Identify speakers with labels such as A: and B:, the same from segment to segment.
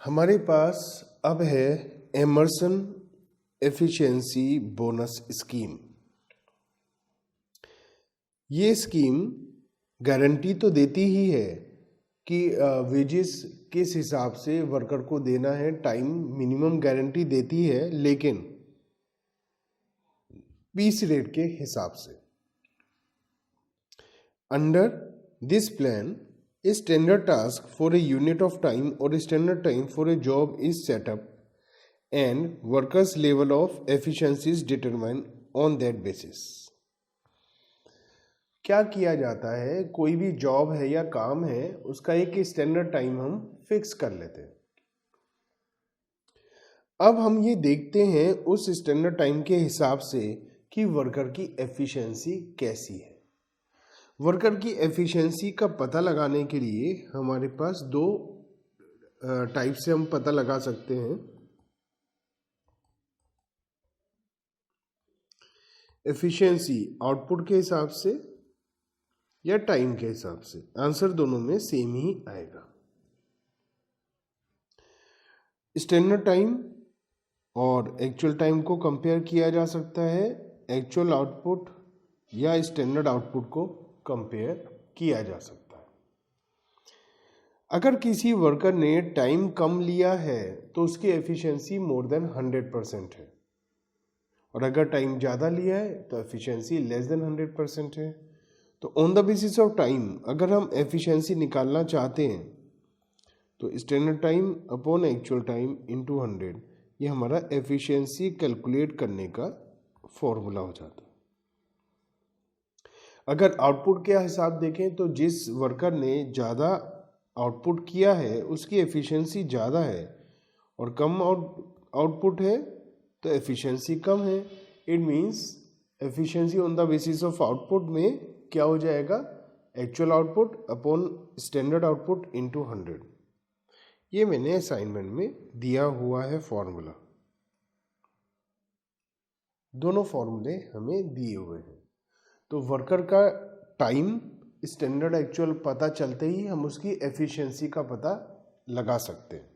A: हमारे पास अब है एमर्सन एफिशिएंसी बोनस स्कीम। ये स्कीम गारंटी तो देती ही है कि वेजेस किस हिसाब से वर्कर को देना है, टाइम मिनिमम गारंटी देती है, लेकिन पीस रेट के हिसाब से। Under this plan a standard task for a unit of time or a standard time for a job is set up and workers level of efficiency is determined on that basis। क्या किया जाता है, कोई भी job है या काम है, उसका एक स्टैंडर्ड टाइम हम फिक्स कर लेते हैं। अब हम ये देखते हैं उस स्टैंडर्ड टाइम के हिसाब से कि वर्कर की एफिशिएंसी कैसी है। वर्कर की एफिशिएंसी का पता लगाने के लिए हमारे पास दो टाइप से हम पता लगा सकते हैं। एफिशिएंसी आउटपुट के हिसाब से या टाइम के हिसाब से। आंसर दोनों में सेम ही आएगा। स्टैंडर्ड टाइम और एक्चुअल टाइम को कंपेयर किया जा सकता है, एक्चुअल आउटपुट या स्टैंडर्ड आउटपुट को कंपेयर किया जा सकता है। अगर किसी वर्कर ने टाइम कम लिया है तो उसकी एफिशिएंसी मोर देन 100% है, और अगर टाइम ज़्यादा लिया है तो एफिशिएंसी लेस देन 100% है। तो on the basis of time अगर हम एफिशिएंसी निकालना चाहते हैं तो standard time upon actual time into 100, ये हमारा एफिशिएंसी कैलकुलेट करने का फॉर्मूला हो जाता है। अगर आउटपुट का हिसाब देखें तो जिस वर्कर ने ज़्यादा आउटपुट किया है उसकी एफिशिएंसी ज़्यादा है, और कम आउटपुट है तो एफिशिएंसी कम है। It means efficiency on the basis of output में क्या हो जाएगा, actual output upon standard output into 100। ये मैंने असाइनमेंट में दिया हुआ है फॉर्मूला। दोनों फॉर्मूले हमें दिए हुए हैं। तो वर्कर का टाइम स्टैंडर्ड एक्चुअल पता चलते ही हम उसकी एफिशिएंसी का पता लगा सकते हैं।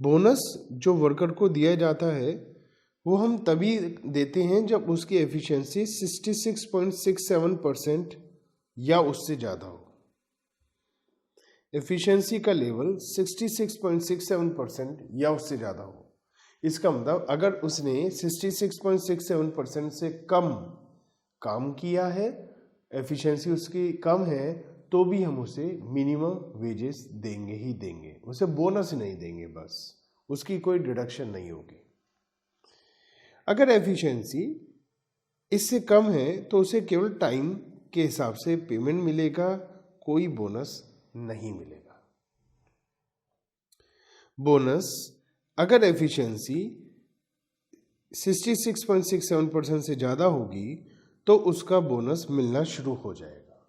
A: बोनस जो वर्कर को दिया जाता है वो हम तभी देते हैं जब उसकी एफिशिएंसी 66.67% या उससे ज़्यादा हो। एफिशिएंसी का लेवल 66.67% या उससे ज़्यादा हो। इसका मतलब अगर उसने 66.67% से कम काम किया है, एफिशिएंसी उसकी कम है, तो भी हम उसे मिनिमम वेजेस देंगे ही देंगे, उसे बोनस नहीं देंगे, बस उसकी कोई डिडक्शन नहीं होगी। अगर एफिशिएंसी इससे कम है तो उसे केवल टाइम के हिसाब से पेमेंट मिलेगा, कोई बोनस नहीं मिलेगा। बोनस अगर एफिशिएंसी 66.67% से ज़्यादा होगी तो उसका बोनस मिलना शुरू हो जाएगा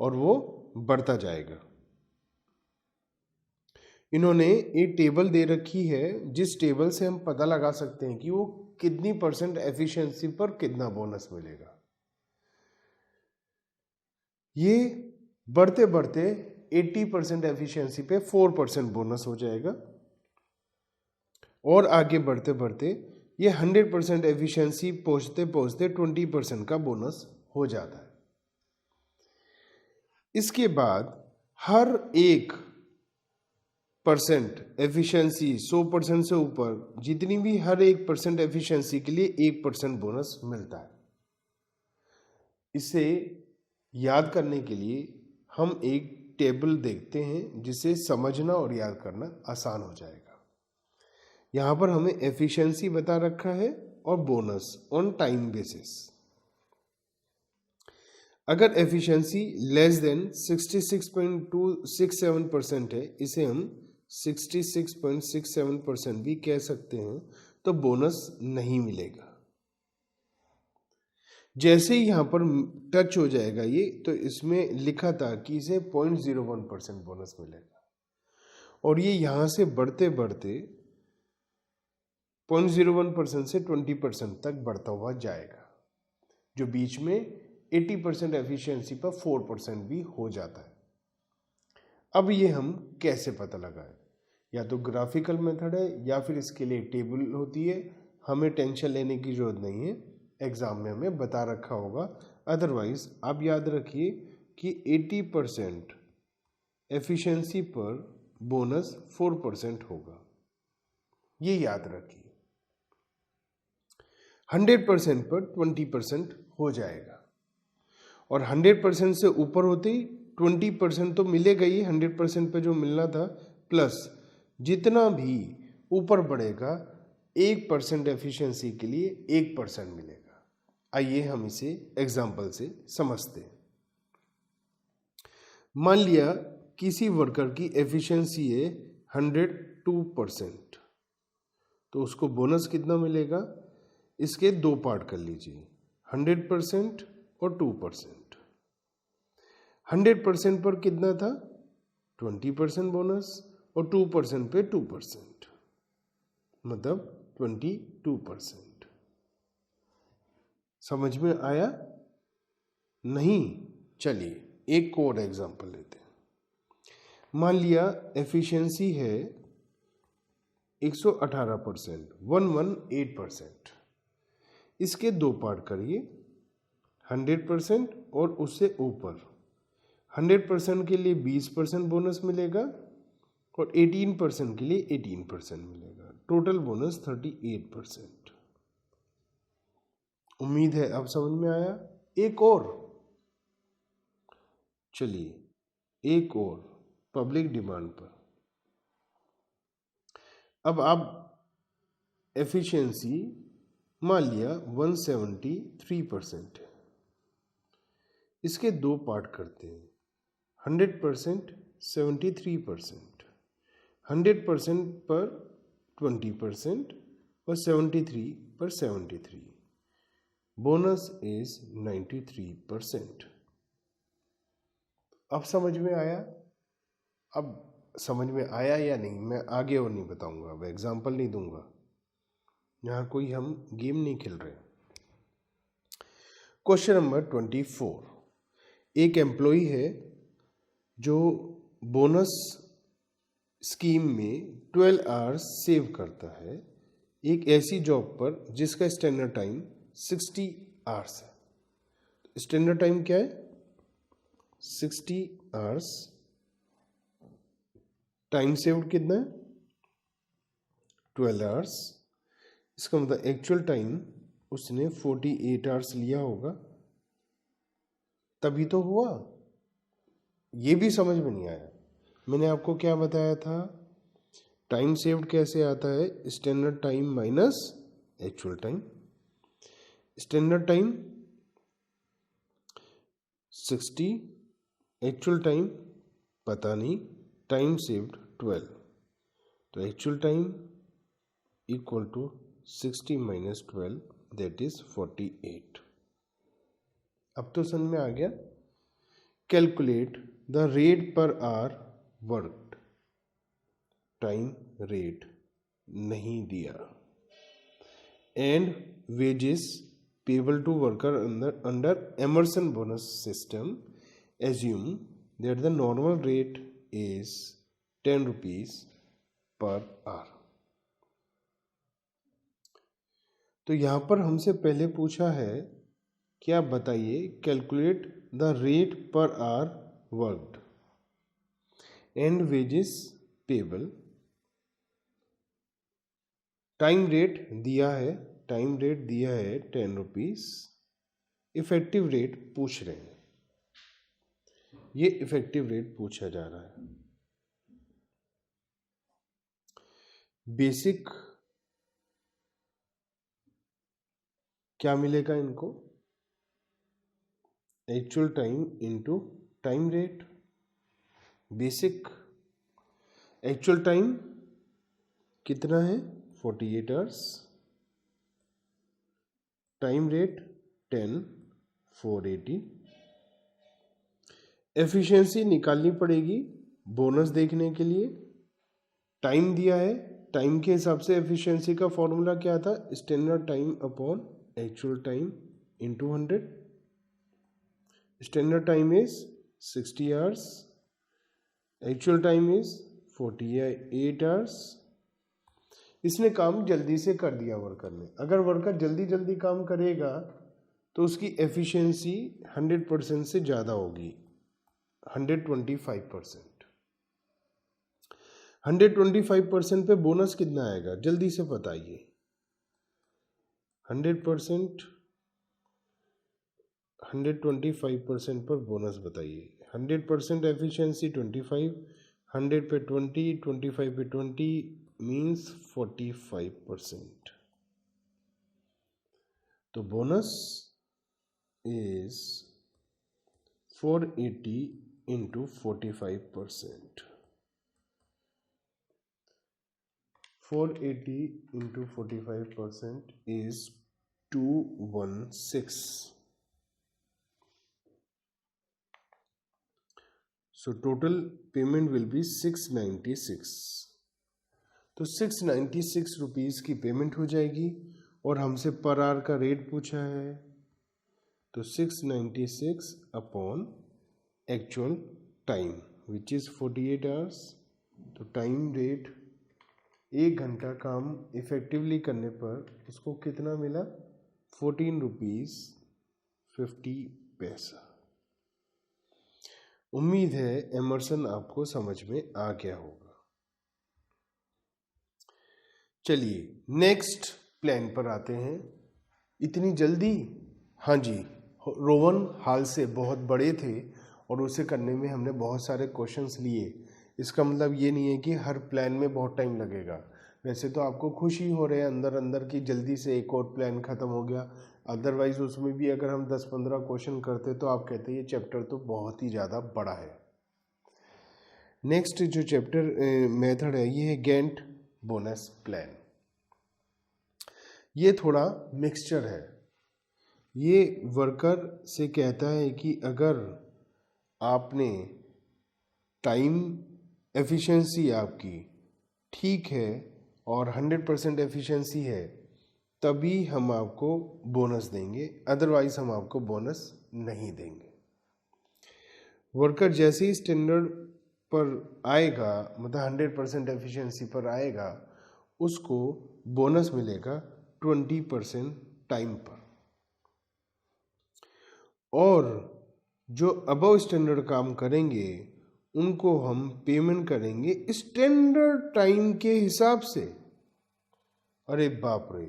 A: और वो बढ़ता जाएगा। इन्होंने एक टेबल दे रखी है जिस टेबल से हम पता लगा सकते हैं कि वो कितनी परसेंट एफिशिएंसी पर कितना बोनस मिलेगा। ये बढ़ते बढ़ते 80% एफिशिएंसी पे 4% बोनस हो जाएगा, और आगे बढ़ते बढ़ते ये 100% एफिशिएंसी पहुंचते पहुंचते 20% का बोनस हो जाता है। इसके बाद हर 1% एफिशिएंसी 100% से ऊपर जितनी भी हर 1% एफिशिएंसी के लिए 1% बोनस मिलता है। इसे याद करने के लिए हम एक टेबल देखते हैं जिसे समझना और याद करना आसान हो जाएगा। यहाँ पर हमें एफिशिएंसी बता रखा है और बोनस ऑन टाइम बेसिस। अगर एफिशिएंसी लेस देन 66.267% है, इसे हम 66.67% भी कह सकते हैं, तो बोनस नहीं मिलेगा। जैसे ही यहाँ पर टच हो जाएगा ये, तो इसमें लिखा था कि इसे 0.01% बोनस मिलेगा, और ये यहाँ से बढ़ते बढ़ते 0.01% से 20% तक बढ़ता हुआ जाएगा, जो बीच में 80% एफिशिएंसी पर 4% भी हो जाता है। अब ये हम कैसे पता लगाएं? या तो ग्राफिकल मेथड है या फिर इसके लिए टेबल होती है, हमें टेंशन लेने की जरूरत नहीं है, एग्जाम में हमें बता रखा होगा। अदरवाइज आप याद रखिए कि 80% एफिशिएंसी पर बोनस 4% होगा, ये याद रखिए। 100% पर 20% हो जाएगा, और 100% से ऊपर होते ही 20% तो मिलेगा ही, 100% पे जो मिलना था, प्लस जितना भी ऊपर बढ़ेगा 1% एफिशिएंसी के लिए 1% मिलेगा। आइए हम इसे एग्जाम्पल से समझते हैं। मान लिया किसी वर्कर की एफिशिएंसी है 102%, तो उसको बोनस कितना मिलेगा? इसके दो पार्ट कर लीजिए, 100% और 2%। 100% पर कितना था? 20% बोनस, और 2% पे 2%, मतलब 22%। समझ में आया? नहीं? चलिए एक और एग्जांपल लेते हैं। मान लिया एफिशिएंसी है 118%, 118%। इसके दो पार्ट करिए, 100% और उससे ऊपर। 100% के लिए 20% बोनस मिलेगा और 18% के लिए 18% मिलेगा, टोटल बोनस 38%। उम्मीद है अब समझ में आया। एक और, चलिए एक और पब्लिक डिमांड पर। अब आप एफिशिएंसी मान लिया 173% है, इसके दो पार्ट करते हैं, 100% 73%, 100% पर 20% और 73 पर 73, बोनस इज 93%। अब समझ में आया? अब समझ में आया या नहीं, मैं आगे और नहीं बताऊंगा, अब एग्जाम्पल नहीं दूंगा, यहाँ कोई हम गेम नहीं खेल रहे। Question number 24। एक एम्प्लॉय है जो बोनस स्कीम में 12 आवर्स सेव करता है, एक ऐसी जॉब पर जिसका स्टैंडर्ड टाइम 60 आवर्स है। स्टैंडर्ड टाइम क्या है? 60 आवर्स। टाइम सेव्ड कितना है? 12 आवर्स। इसका मतलब एक्चुअल टाइम उसने 48 आवर्स लिया होगा, तभी तो हुआ। ये भी समझ में नहीं आया। मैंने आपको क्या बताया था? टाइम सेव्ड कैसे आता है? Standard time minus actual time. Standard time 60, actual time पता नहीं, टाइम सेव्ड 12, तो actual time equal to 60 minus 12, that is 48। अब तो समझ में आ गया। Calculate the rate per hour worked, time rate नहीं दिया, and wages payable to worker under Emerson bonus system, assume that the normal rate is 10 rupees per hour। तो यहां पर हमसे पहले पूछा है कि आप बताइए calculate the rate per hour worked and wages payable. Time rate दिया है, टाइम रेट दिया है 10 रुपीज। इफेक्टिव रेट पूछ रहे हैं, ये इफेक्टिव रेट पूछा जा रहा है। बेसिक क्या मिलेगा इनको? Actual time into time rate. Basic actual time कितना है? 48 आवर्स। Time rate 10, 480। एफिशिएंसी निकालनी पड़ेगी बोनस देखने के लिए। टाइम दिया है, टाइम के हिसाब से एफिशिएंसी का फॉर्मूला क्या था? Standard time upon actual time into 100। Standard time is 60 hours, actual time is 48 hours. इसने काम जल्दी से कर दिया वर्कर ने। अगर वर्कर जल्दी जल्दी काम करेगा तो उसकी एफिशिएंसी 100% से ज़्यादा होगी, 125%। 125% पे बोनस कितना आएगा जल्दी से बताइए। 100%, 125% पर बोनस बताइए। 100% एफिशिएंसी 25, 100 पे 20, 25 पे 20 मीन्स 45%। तो bonus is 480 into 45%. 480 into 45% is 216. So total payment will be 696. तो 696 रुपीज़ की पेमेंट हो जाएगी और हमसे पर आवर का रेट पूछा है। तो 696 upon actual time which is 48 hours. तो टाइम रेट 1 घंटा काम इफ़ेक्टिवली करने पर उसको कितना मिला, 14 रुपीज़ 50 पैसा। उम्मीद है एमर्सन आपको समझ में आ गया होगा। चलिए नेक्स्ट प्लान पर आते हैं। इतनी जल्दी? हाँ जी, रोमन हाल से बहुत बड़े थे और उसे करने में हमने बहुत सारे क्वेश्चंस लिए। इसका मतलब ये नहीं है कि हर प्लान में बहुत टाइम लगेगा। वैसे तो आपको खुशी हो रहे हैं अंदर अंदर कि जल्दी से एक और प्लान ख़त्म हो गया। अदरवाइज़ उसमें भी अगर हम 10-15 क्वेश्चन करते तो आप कहते ये चैप्टर तो बहुत ही ज़्यादा बड़ा है। नेक्स्ट जो चैप्टर मेथड है ये है गैंट बोनस प्लान। ये थोड़ा मिक्सचर है। ये वर्कर से कहता है कि अगर आपने टाइम एफिशिएंसी आपकी ठीक है और 100% एफिशिएंसी है तभी हम आपको बोनस देंगे, अदरवाइज हम आपको बोनस नहीं देंगे। वर्कर जैसे ही स्टैंडर्ड पर आएगा, मतलब 100% एफिशिएंसी पर आएगा, उसको बोनस मिलेगा 20% टाइम पर। और जो अबव स्टैंडर्ड काम करेंगे उनको हम पेमेंट करेंगे स्टैंडर्ड टाइम के हिसाब से। अरे बाप रे,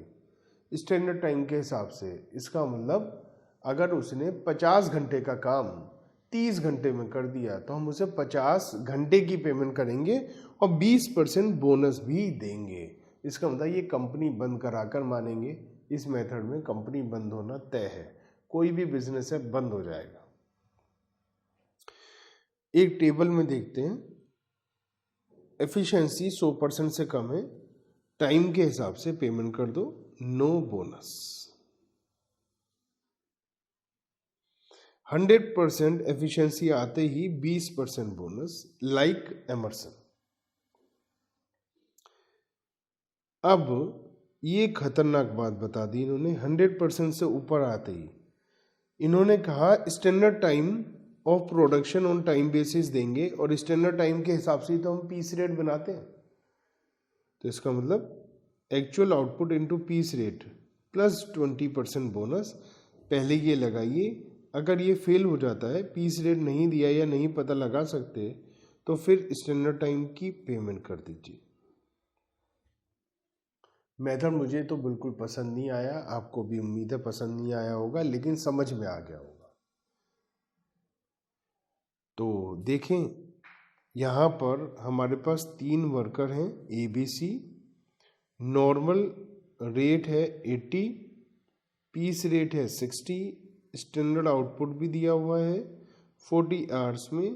A: स्टैंडर्ड टाइम के हिसाब से, इसका मतलब अगर उसने 50 घंटे का काम 30 घंटे में कर दिया तो हम उसे 50 घंटे की पेमेंट करेंगे और 20% बोनस भी देंगे। इसका मतलब ये कंपनी बंद कराकर मानेंगे। इस मेथड में कंपनी बंद होना तय है, कोई भी बिजनेस है बंद हो जाएगा। एक टेबल में देखते हैं, एफिशिएंसी 100% से कम है, टाइम के हिसाब से पेमेंट कर दो, नो बोनस। 100% एफिशिएंसी आते ही 20% बोनस, लाइक एमर्सन। अब ये खतरनाक बात बता दी इन्होंने। 100% से ऊपर आते ही इन्होंने कहा standard time of production on time basis देंगे और स्टैंडर्ड टाइम के हिसाब से ही तो हम पीस रेट बनाते हैं। तो इसका मतलब actual output into piece rate plus 20% bonus. पहले ये लगाइए, अगर ये फेल हो जाता है, पीस रेट नहीं दिया या नहीं पता लगा सकते, तो फिर स्टैंडर्ड टाइम की पेमेंट कर दीजिए। मेथड मुझे तो बिल्कुल पसंद नहीं आया, आपको भी उम्मीद है पसंद नहीं आया होगा, लेकिन समझ में आ गया होगा। तो देखें यहाँ पर हमारे पास 3 वर्कर हैं ABC। नॉर्मल रेट है 80, पीस रेट है 60, स्टैंडर्ड आउटपुट भी दिया हुआ है 40 आवर्स में।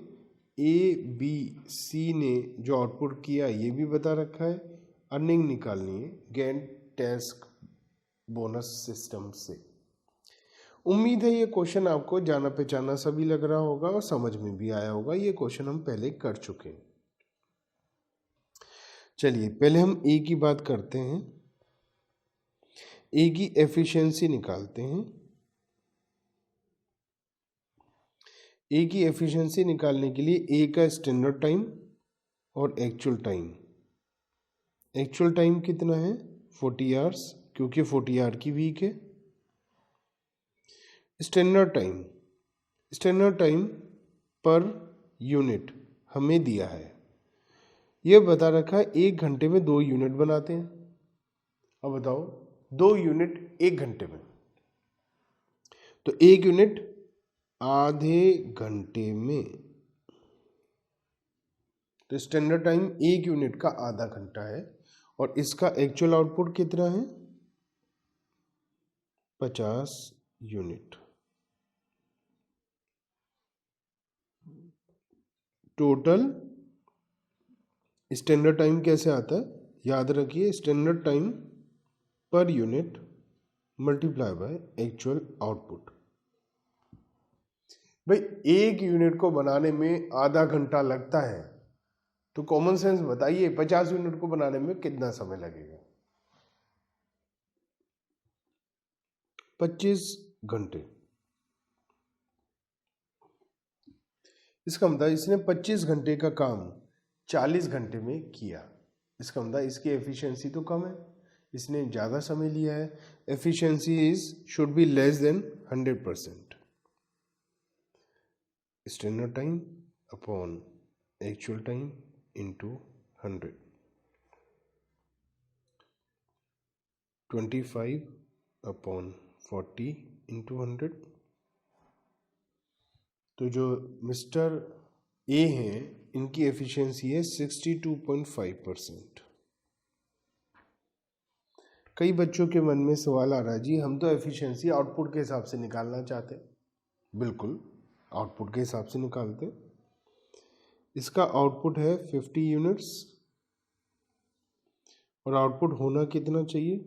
A: ABC ने जो आउटपुट किया ये भी बता रखा है। अर्निंग निकालनी है गैंट टास्क बोनस सिस्टम से। उम्मीद है ये क्वेश्चन आपको जाना पहचाना सा भी लग रहा होगा और समझ में भी आया होगा। ये क्वेश्चन हम पहले कर चुके हैं। चलिए पहले हम ए की बात करते हैं। ए की एफिशिएंसी निकालते हैं। ए की एफिशिएंसी निकालने के लिए ए का स्टैंडर्ड टाइम और एक्चुअल टाइम कितना है 40 आवर्स, क्योंकि 40 आवर की वीक है। स्टैंडर्ड टाइम पर यूनिट हमें दिया है, यह बता रखा है 1 घंटे में 2 यूनिट बनाते हैं। अब बताओ 2 यूनिट 1 घंटे में, तो 1 यूनिट आधे घंटे में, तो स्टैंडर्ड टाइम 1 यूनिट का आधा घंटा है और इसका एक्चुअल आउटपुट कितना है 50 यूनिट। टोटल स्टैंडर्ड टाइम कैसे आता है, याद रखिए standard time per unit multiply by actual output. भाई 1 यूनिट को बनाने में आधा घंटा लगता है, तो कॉमन सेंस बताइए 50 यूनिट को बनाने में कितना समय लगेगा? 25 घंटे। इसका मतलब इसने 25 घंटे का काम 40 घंटे में किया। इसका मतलब इसकी एफिशिएंसी तो कम है, इसने ज़्यादा समय लिया है। Efficiency should be less than 100%। Standard time upon actual time into 100, 25 upon 40 into 100। तो जो मिस्टर ए हैं इनकी एफिशिएंसी है 62.5%। कई बच्चों के मन में सवाल आ रहा है जी हम तो एफिशिएंसी आउटपुट के हिसाब से निकालना चाहते। बिल्कुल आउटपुट के हिसाब से निकालते। इसका आउटपुट है 50 यूनिट्स और आउटपुट होना कितना चाहिए,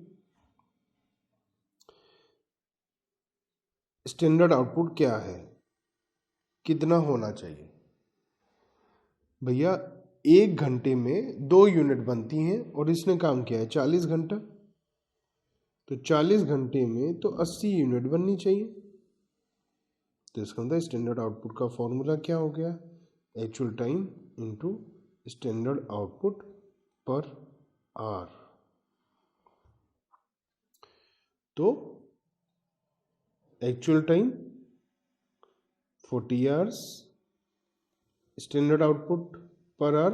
A: स्टैंडर्ड आउटपुट क्या है, कितना होना चाहिए? भैया 1 घंटे में 2 यूनिट बनती हैं और इसने काम किया है 40 घंटा, तो 40 घंटे में तो 80 यूनिट बननी चाहिए। तो इसका मतलब स्टैंडर्ड आउटपुट का फॉर्मूला क्या हो गया, actual time into standard output per hour. तो actual time 40 hours, standard output per hour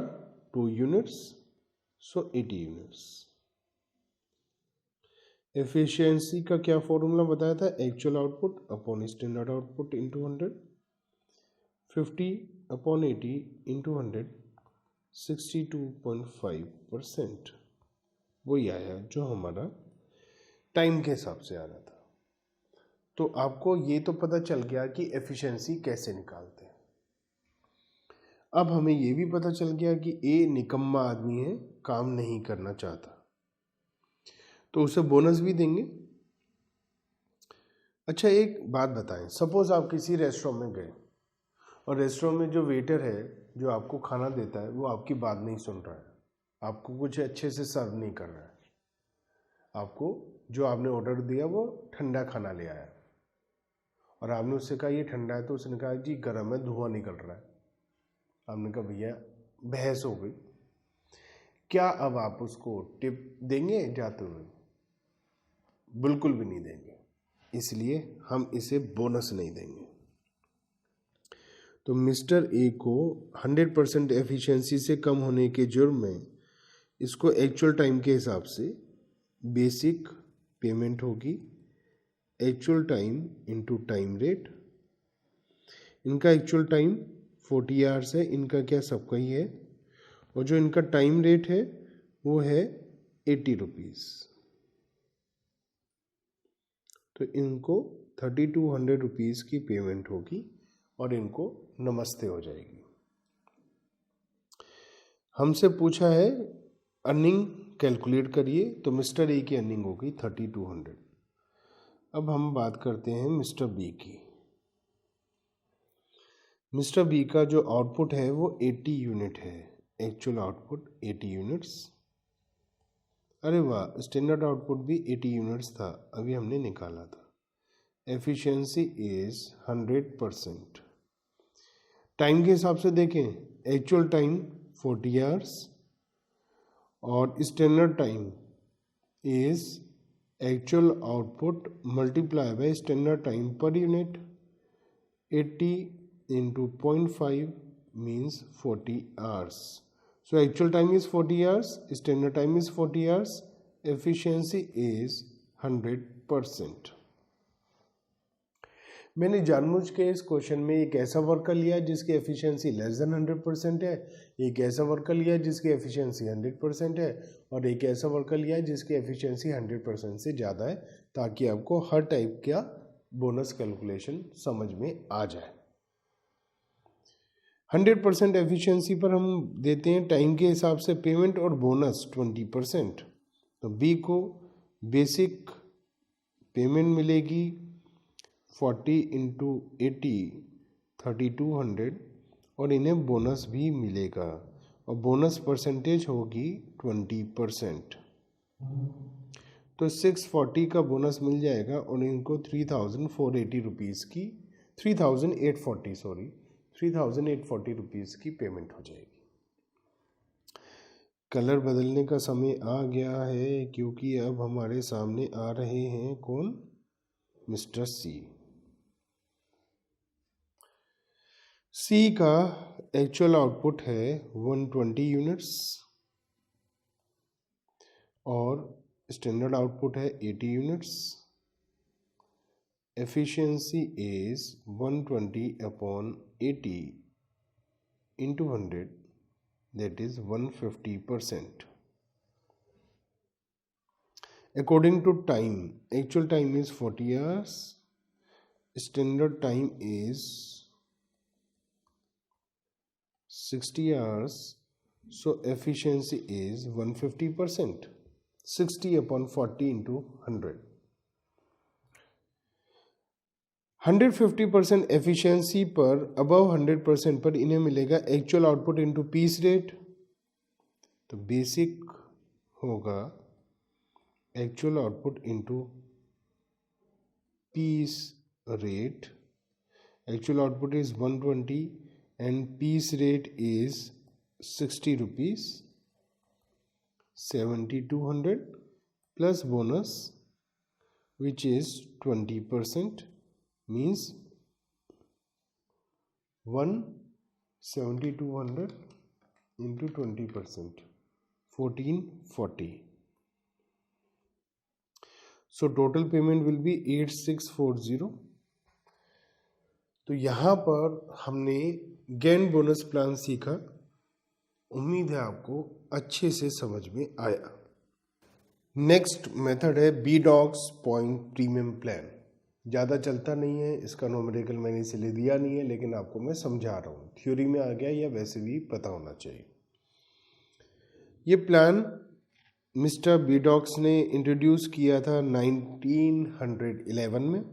A: 2 units, so 80 units. Efficiency का क्या फॉर्मूला बताया था, actual output upon standard output into 100, 50 upon 80 into 100, 62.5%। वही आया जो हमारा टाइम के हिसाब से आ रहा था। तो आपको ये तो पता चल गया कि एफिशिएंसी कैसे निकालते हैं। अब हमें ये भी पता चल गया कि ए निकम्मा आदमी है, काम नहीं करना चाहता, तो उसे बोनस भी देंगे। अच्छा एक बात बताएं, सपोज आप किसी रेस्टोरेंट में गए और रेस्टोरेंट में जो वेटर है जो आपको खाना देता है वो आपकी बात नहीं सुन रहा है, आपको कुछ अच्छे से सर्व नहीं कर रहा है, आपको जो आपने ऑर्डर दिया वो ठंडा खाना ले आया और आपने उससे कहा ये ठंडा है, तो उसने कहा जी गर्म है, धुआं निकल रहा है। आपने कहा भैया बहस हो गई। क्या अब आप उसको टिप देंगे जाते हुए? बिल्कुल भी नहीं देंगे, इसलिए हम इसे बोनस नहीं देंगे। तो मिस्टर ए को 100% एफिशिएंसी से कम होने के जुर्म में इसको एक्चुअल टाइम के हिसाब से बेसिक पेमेंट होगी, actual time into time rate. इनका एक्चुअल टाइम 40 आवर्स है, इनका क्या सबका ही है, और जो इनका टाइम रेट है वो है 80 रुपीज़। तो इनको 3200 रुपीज़ की पेमेंट होगी और इनको नमस्ते हो जाएगी। हमसे पूछा है अर्निंग कैलकुलेट करिए, तो मिस्टर ए की अर्निंग होगी 3200। अब हम बात करते हैं मिस्टर बी की। मिस्टर बी का जो आउटपुट है वो 80 यूनिट है, एक्चुअल आउटपुट 80 यूनिट्स। अरे वाह, स्टैंडर्ड आउटपुट भी 80 यूनिट्स था, अभी हमने निकाला था। Efficiency is 100%। टाइम के हिसाब से देखें, एक्चुअल टाइम 40 hours, और standard time is actual output multiply by standard time per unit. 80 into 0.5 means 40 hours. So actual time is 40 hours, standard time is 40 hours, efficiency is 100%. मैंने जानबूझ के इस question में एक ऐसा वर्कर लिया जिसकी एफिशिएंसी लेस देन 100% है, एक ऐसा वर्कर लिया जिसकी एफिशिएंसी 100% है, और एक ऐसा वर्कर लिया जिसकी एफिशिएंसी 100% से ज़्यादा है, ताकि आपको हर टाइप का बोनस कैलकुलेशन समझ में आ जाए. 100% एफिशिएंसी पर हम देते हैं टाइम के हिसाब से पेमेंट और बोनस 20%. तो बी को बेसिक पेमेंट मिलेगी 40 into 80 3200, और इन्हें बोनस भी मिलेगा, और बोनस परसेंटेज होगी 20%. तो 640 का बोनस मिल जाएगा और इनको 3480 रुपीज़ की 3840 रुपीज़ की पेमेंट हो जाएगी. कलर बदलने का समय आ गया है, क्योंकि अब हमारे सामने आ रहे हैं कौन? मिस्टर सी. सी का एक्चुअल आउटपुट है 120 यूनिट्स और स्टैंडर्ड आउटपुट है 80 units. Efficiency is 120/80 into 100, that is 150%. According to time, actual time is 40 hours, standard time is 60 hours, so efficiency is 150%. 60/40 into 100. 150% efficiency पर, अबव 100% पर इन्हें मिलेगा actual output into piece rate. तो basic होगा actual output into piece rate. Actual output is 120 and piece rate is 60 rupees. 7200 plus bonus which is 20%. means 7200 into 20%, 1440. So total payment will be 8640. तो यहाँ पर हमने gain bonus plan सीखा. उम्मीद है आपको अच्छे से समझ में आया. नेक्स्ट मेथड है BDOCS पॉइंट प्रीमियम प्लान. ज़्यादा चलता नहीं है, इसका नोमेरिकल मैंने इसलिए दिया नहीं है, लेकिन आपको मैं समझा रहा हूँ. थ्योरी में आ गया या वैसे भी पता होना चाहिए. ये प्लान मिस्टर BDOCS ने इंट्रोड्यूस किया था 1911 में.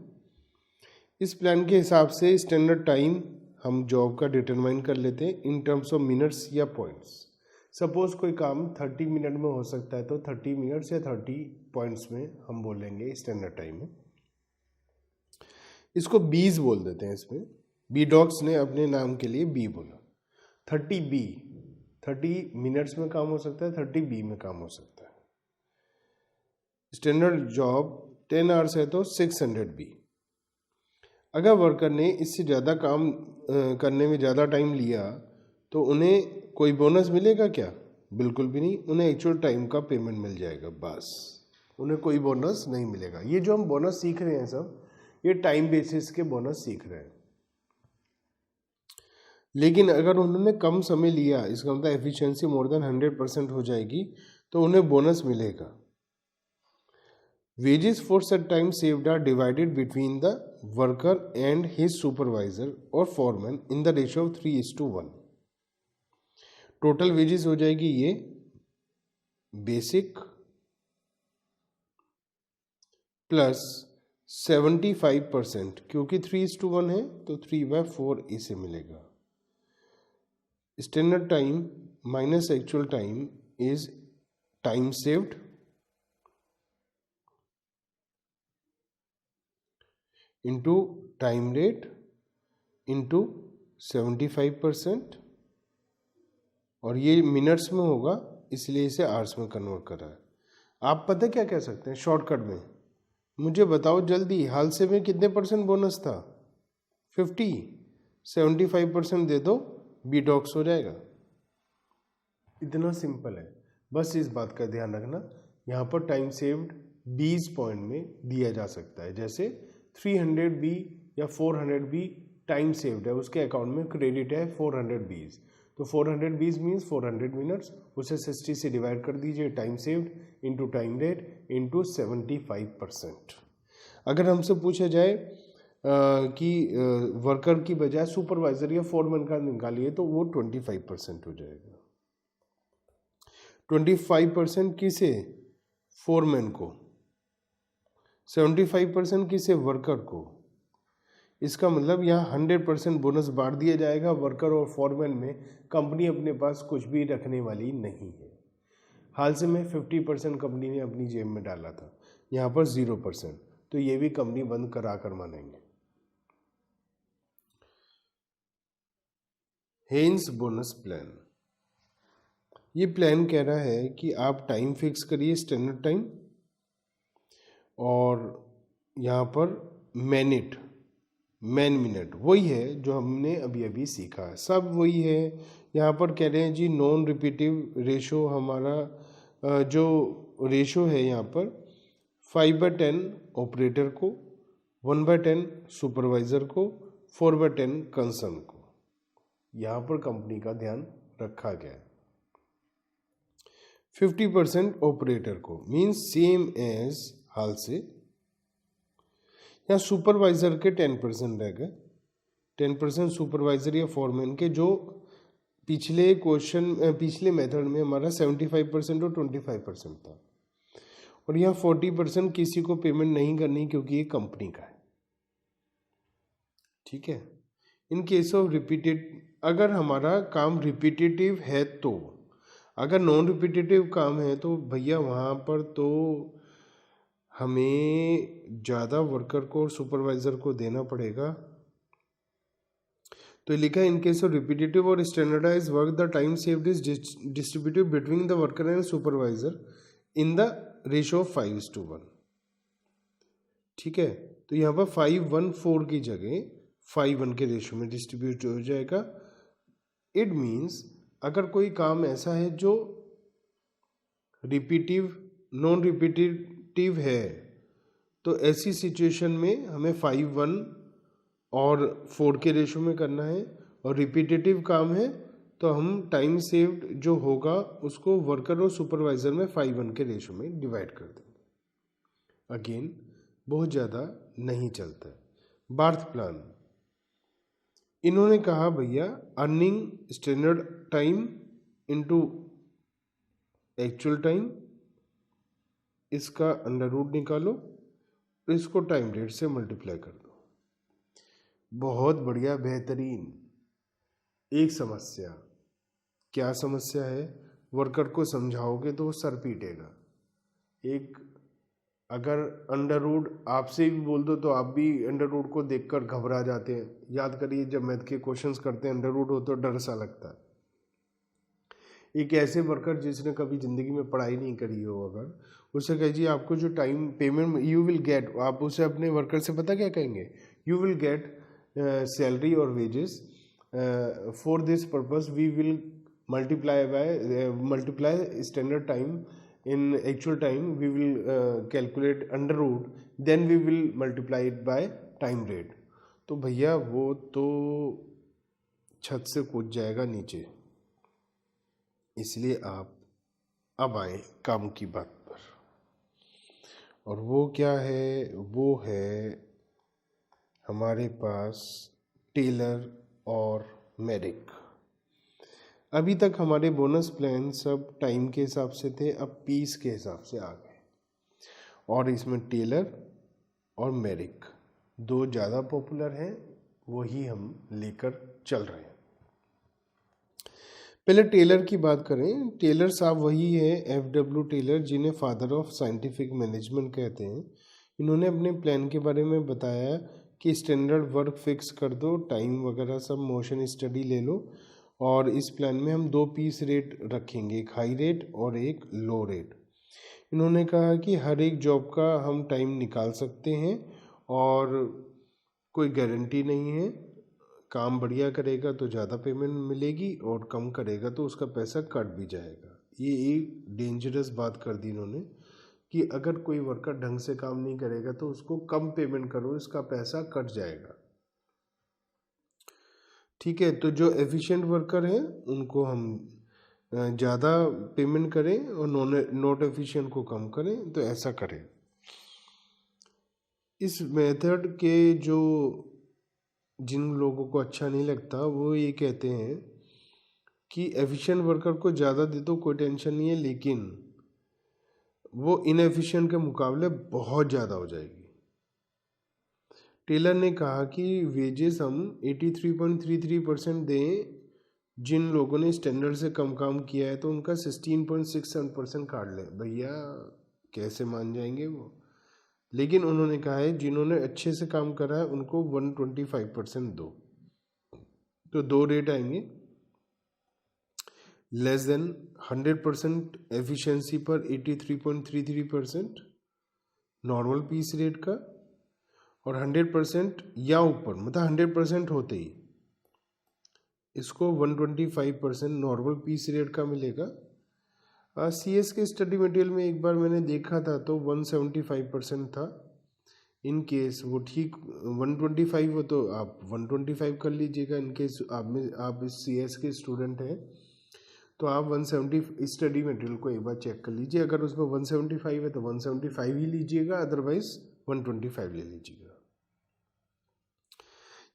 A: इस प्लान के हिसाब से स्टैंडर्ड टाइम हम जॉब का डिटरमाइन कर लेते हैं इन टर्म्स ऑफ मिनट्स या पॉइंट्स. सपोज कोई काम 30 मिनट में हो सकता है, तो 30 मिनट्स या 30 पॉइंट्स में हम बोलेंगे स्टैंडर्ड टाइम में. इसको बीज बोल देते हैं. इसमें BDOCS ने अपने नाम के लिए बी बोला. 30B 30 मिनट्स में काम हो सकता है, 30B में काम हो सकता है. स्टैंडर्ड जॉब 10 आवर्स है तो 600B. अगर वर्कर ने इससे ज़्यादा काम करने में ज़्यादा टाइम लिया तो उन्हें कोई बोनस मिलेगा क्या? बिल्कुल भी नहीं. उन्हें एक्चुअल टाइम का पेमेंट मिल जाएगा, बस. उन्हें कोई बोनस नहीं मिलेगा. ये जो हम बोनस सीख रहे हैं सब, ये टाइम बेसिस के बोनस सीख रहे हैं. लेकिन अगर उन्होंने कम समय लिया, इसका मतलब एफिशिएंसी मोर देन 100% हो जाएगी, तो उन्हें बोनस मिलेगा. Wages for such time saved are divided between the worker and his supervisor और foreman in the ratio of 3:1. Total wages हो जाएगी ये बेसिक प्लस 75%, क्योंकि 3:1 है तो 3/4 इसे मिलेगा. Standard time minus actual time is time saved into time rate into 75% और ये मिनट्स में होगा, इसलिए इसे आवर्स में कन्वर्ट कर रहा है। आप पता क्या कह सकते हैं शॉर्टकट में, मुझे बताओ जल्दी, हाल से में कितने % बोनस था? 50, 75% दे दो, बी डॉक्स हो जाएगा। इतना सिंपल है, बस इस बात का ध्यान रखना। यहाँ पर टाइम सेव्ड 20 पॉइंट में दिया जा सकता है, जैसे 300B या 400B टाइम सेव्ड है, उसके अकाउंट में क्रेडिट है 420, तो 420 मीन्स 400 मिनट्स, उसे 60 से डिवाइड कर दीजिए, time saved into time rate into 75%। अगर हमसे पूछा जाए कि वर्कर की बजाय सुपरवाइजर या फोरमैन का निकालिए, तो वो 25% हो जाएगा। 25% किसे? फोरमैन को। 75% किसे? वर्कर को। इसका मतलब यहाँ 100% बोनस बांट दिया जाएगा वर्कर और फोरमैन में। कंपनी अपने पास कुछ भी रखने वाली नहीं है। हाल से में 50% कंपनी ने अपनी जेब में डाला था, यहाँ पर 0%, तो ये भी कंपनी बंद करा कर मानेंगे। हेन्स बोनस प्लान, ये प्लान कह रहा है कि आप टाइम फिक्स करिए स्टैंडर्ड टाइम, और यहाँ पर मैन मिनट वही है जो हमने अभी अभी सीखा है, सब वही है। यहाँ पर कह रहे हैं जी नॉन रिपीटिव रेशो, हमारा जो रेशो है यहाँ पर 5/10 ऑपरेटर को, 1/10 सुपरवाइज़र को, 4/10 कंसर्न को। यहाँ पर कंपनी का ध्यान रखा गया है। 50% ऑपरेटर को मीन्स सेम एज हाल से। यहाँ सुपरवाइजर के 10% रह गए, 10% सुपरवाइजर या फॉरमैन के, जो पिछले मेथड में हमारा 75% और 25% था, और यहाँ 40% किसी को पेमेंट नहीं करनी क्योंकि ये कंपनी का है। ठीक है। इन केस ऑफ रिपीटेड, अगर हमारा काम रिपीटेटिव है तो, अगर नॉन रिपीटेटिव काम है तो भैया वहाँ पर तो हमें ज़्यादा वर्कर को और सुपरवाइज़र को देना पड़ेगा। तो लिखा है इन केस ऑफ रिपीटेटिव और standardise work the time saved is distributed between the worker and supervisor in the ratio of 5:1। ठीक है, तो यहाँ पर 5:1:4 की जगह 5:1 के रेशो में डिस्ट्रीब्यूट हो जाएगा। इट मीन्स अगर कोई काम ऐसा है जो नॉन रिपीटेटिव है, तो ऐसी सिचुएशन में हमें 5:1 और 4 के रेशो में करना है, और रिपीटेटिव काम है तो हम टाइम सेव्ड जो होगा उसको वर्कर और सुपरवाइजर में 5:1 के रेशो में डिवाइड कर देंगे। अगेन बहुत ज़्यादा नहीं चलता है। बार्थ प्लान, इन्होंने कहा भैया earning standard time into actual time, इसका अंडर रूट निकालो, इसको टाइम रेट से मल्टीप्लाई कर दो। बहुत बढ़िया, बेहतरीन। एक समस्या, क्या समस्या है? वर्कर को समझाओगे तो वो सर पीटेगा। एक अगर अंडर रूट आपसे भी बोल दो तो आप भी अंडर रूट को देखकर घबरा जाते हैं। याद करिए जब मैथ के क्वेश्चंस करते हैं अंडर रूट हो तो डर सा लगता है। एक ऐसे वर्कर जिसने कभी ज़िंदगी में पढ़ाई नहीं करी हो, अगर उससे कहिए आपको जो time payment you will get, आप उसे अपने वर्कर से पता क्या कहेंगे? यू विल गेट सैलरी और wages, for this purpose we will multiply standard time in actual time, we will calculate under root, then we will multiply it by time rate। तो भैया वो तो छत से कूद जाएगा नीचे। इसलिए आप अब आए काम की बात पर, और वो क्या है? वो है हमारे पास टेलर और मेरिक। अभी तक हमारे बोनस प्लान सब टाइम के हिसाब से थे, अब पीस के हिसाब से आ गए, और इसमें टेलर और मेरिक दो ज़्यादा पॉपुलर हैं, वही हम लेकर चल रहे हैं। पहले टेलर की बात करें। टेलर साहब वही है FW टेलर, जिन्हें फादर ऑफ साइंटिफिक मैनेजमेंट कहते हैं। इन्होंने अपने प्लान के बारे में बताया कि स्टैंडर्ड वर्क फिक्स कर दो, टाइम वगैरह सब मोशन स्टडी ले लो, और इस प्लान में हम 2 पीस रेट रखेंगे, एक हाई रेट और एक लो रेट। इन्होंने कहा कि हर एक जॉब का हम टाइम निकाल सकते हैं और कोई गारंटी नहीं है, काम बढ़िया करेगा तो ज़्यादा पेमेंट मिलेगी और कम करेगा तो उसका पैसा कट भी जाएगा। ये एक डेंजरस बात कर दी इन्होंने कि अगर कोई वर्कर ढंग से काम नहीं करेगा तो उसको कम पेमेंट करो, इसका पैसा कट जाएगा। ठीक है, तो जो एफिशिएंट वर्कर हैं उनको हम ज़्यादा पेमेंट करें और नॉट एफिशिएंट को कम करें, तो ऐसा करें। इस मेथड के जो जिन लोगों को अच्छा नहीं लगता वो ये कहते हैं कि एफिशिएंट वर्कर को ज़्यादा दे दो कोई टेंशन नहीं है, लेकिन वो इनएफिशिएंट के मुकाबले बहुत ज़्यादा हो जाएगी। टेलर ने कहा कि वेजेस हम 83.33% दें, जिन लोगों ने स्टैंडर्ड से कम काम किया है तो उनका 16.67% काट लें। भैया कैसे मान जाएंगे वो? लेकिन उन्होंने कहा है जिन्होंने अच्छे से काम करा है उनको 125% दो। तो 2 रेट आएंगे, लेस देन 100% एफिशिएंसी पर 83.33% नॉर्मल पीस रेट का, और 100% या ऊपर, मतलब 100% होते ही इसको 125% नॉर्मल पीस रेट का मिलेगा। CS के स्टडी मटेरियल में एक बार मैंने देखा था तो 175% था। इन केस वो ठीक 125 हो तो आप 125 कर लीजिएगा। इन केस आप इस CS के स्टूडेंट हैं तो आप 170 स्टडी मटेरियल को एक बार चेक कर लीजिए। अगर उसमें 175 है तो 175 ही लीजिएगा, अदरवाइज 125 ले लीजिएगा।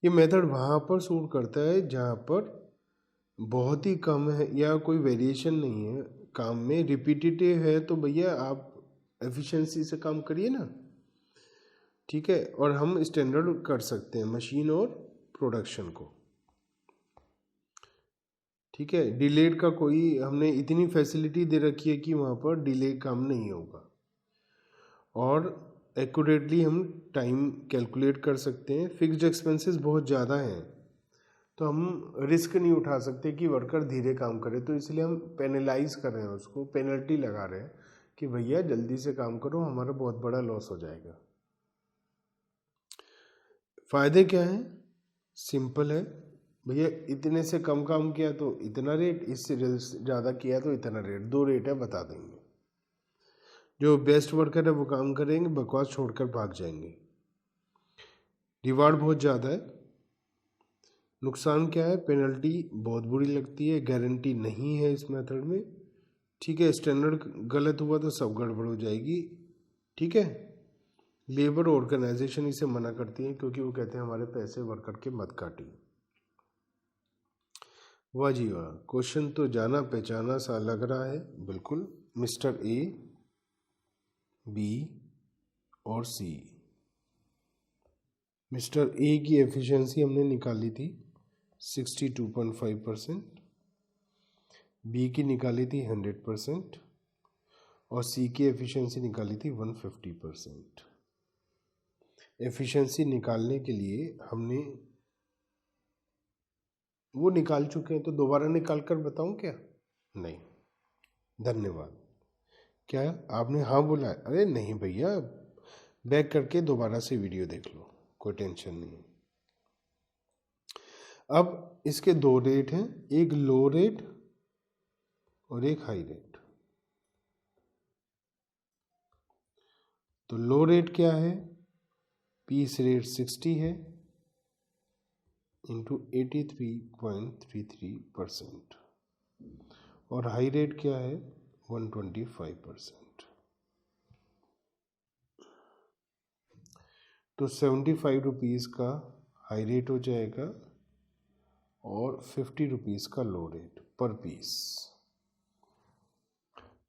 A: ये मेथड वहाँ पर सूट करता है जहाँ पर बहुत ही कम है या कोई वेरिएशन नहीं है काम में, रिपीटेटिव है, तो भैया आप एफिशिएंसी से काम करिए ना। ठीक है, और हम स्टैंडर्ड कर सकते हैं मशीन और प्रोडक्शन को। ठीक है, डिलेड का कोई हमने इतनी फैसिलिटी दे रखी है कि वहाँ पर डिले काम नहीं होगा, और एक्यूरेटली हम टाइम कैलकुलेट कर सकते हैं। फिक्स्ड एक्सपेंसेस बहुत ज़्यादा हैं तो हम रिस्क नहीं उठा सकते कि वर्कर धीरे काम करे, तो इसलिए हम पेनलाइज कर रहे हैं, उसको पेनल्टी लगा रहे हैं कि भैया जल्दी से काम करो, हमारा बहुत बड़ा लॉस हो जाएगा। फ़ायदे क्या हैं? सिंपल है भैया, इतने से कम काम किया तो इतना रेट, इससे ज़्यादा किया तो इतना रेट, 2 रेट है बता देंगे। जो बेस्ट वर्कर है वो काम करेंगे, बकवास छोड़कर भाग जाएंगे। रिवार्ड बहुत ज़्यादा है। नुकसान क्या है? पेनल्टी बहुत बुरी लगती है, गारंटी नहीं है इस मेथड में। ठीक है, स्टैंडर्ड गलत हुआ तो सब गड़बड़ हो जाएगी। ठीक है, लेबर ऑर्गेनाइजेशन इसे मना करती है क्योंकि वो कहते हैं हमारे पैसे वर्कर के मत काटिए। वाह जी वाह, क्वेश्चन तो जाना पहचाना सा लग रहा है। बिल्कुल, मिस्टर A, B और C। मिस्टर A की एफिशिएंसी हमने निकाली थी 62.5%, B की निकाली थी 100% और C की एफिशिएंसी निकाली थी 150%। एफिशिएंसी निकालने के लिए हमने वो निकाल चुके हैं तो दोबारा निकाल कर बताऊं क्या? नहीं, धन्यवाद। क्या आपने हाँ बोला? अरे नहीं भैया, बैक करके दोबारा से वीडियो देख लो, कोई टेंशन नहीं। अब इसके 2 रेट हैं, एक लो रेट और एक हाई रेट। तो लो रेट क्या है? पीस रेट 60 है इंटू 83.33%, और हाई रेट क्या है? 125%। तो 75 रुपीज़ का हाई रेट हो जाएगा और 50 रुपीज़ का लो रेट पर पीस।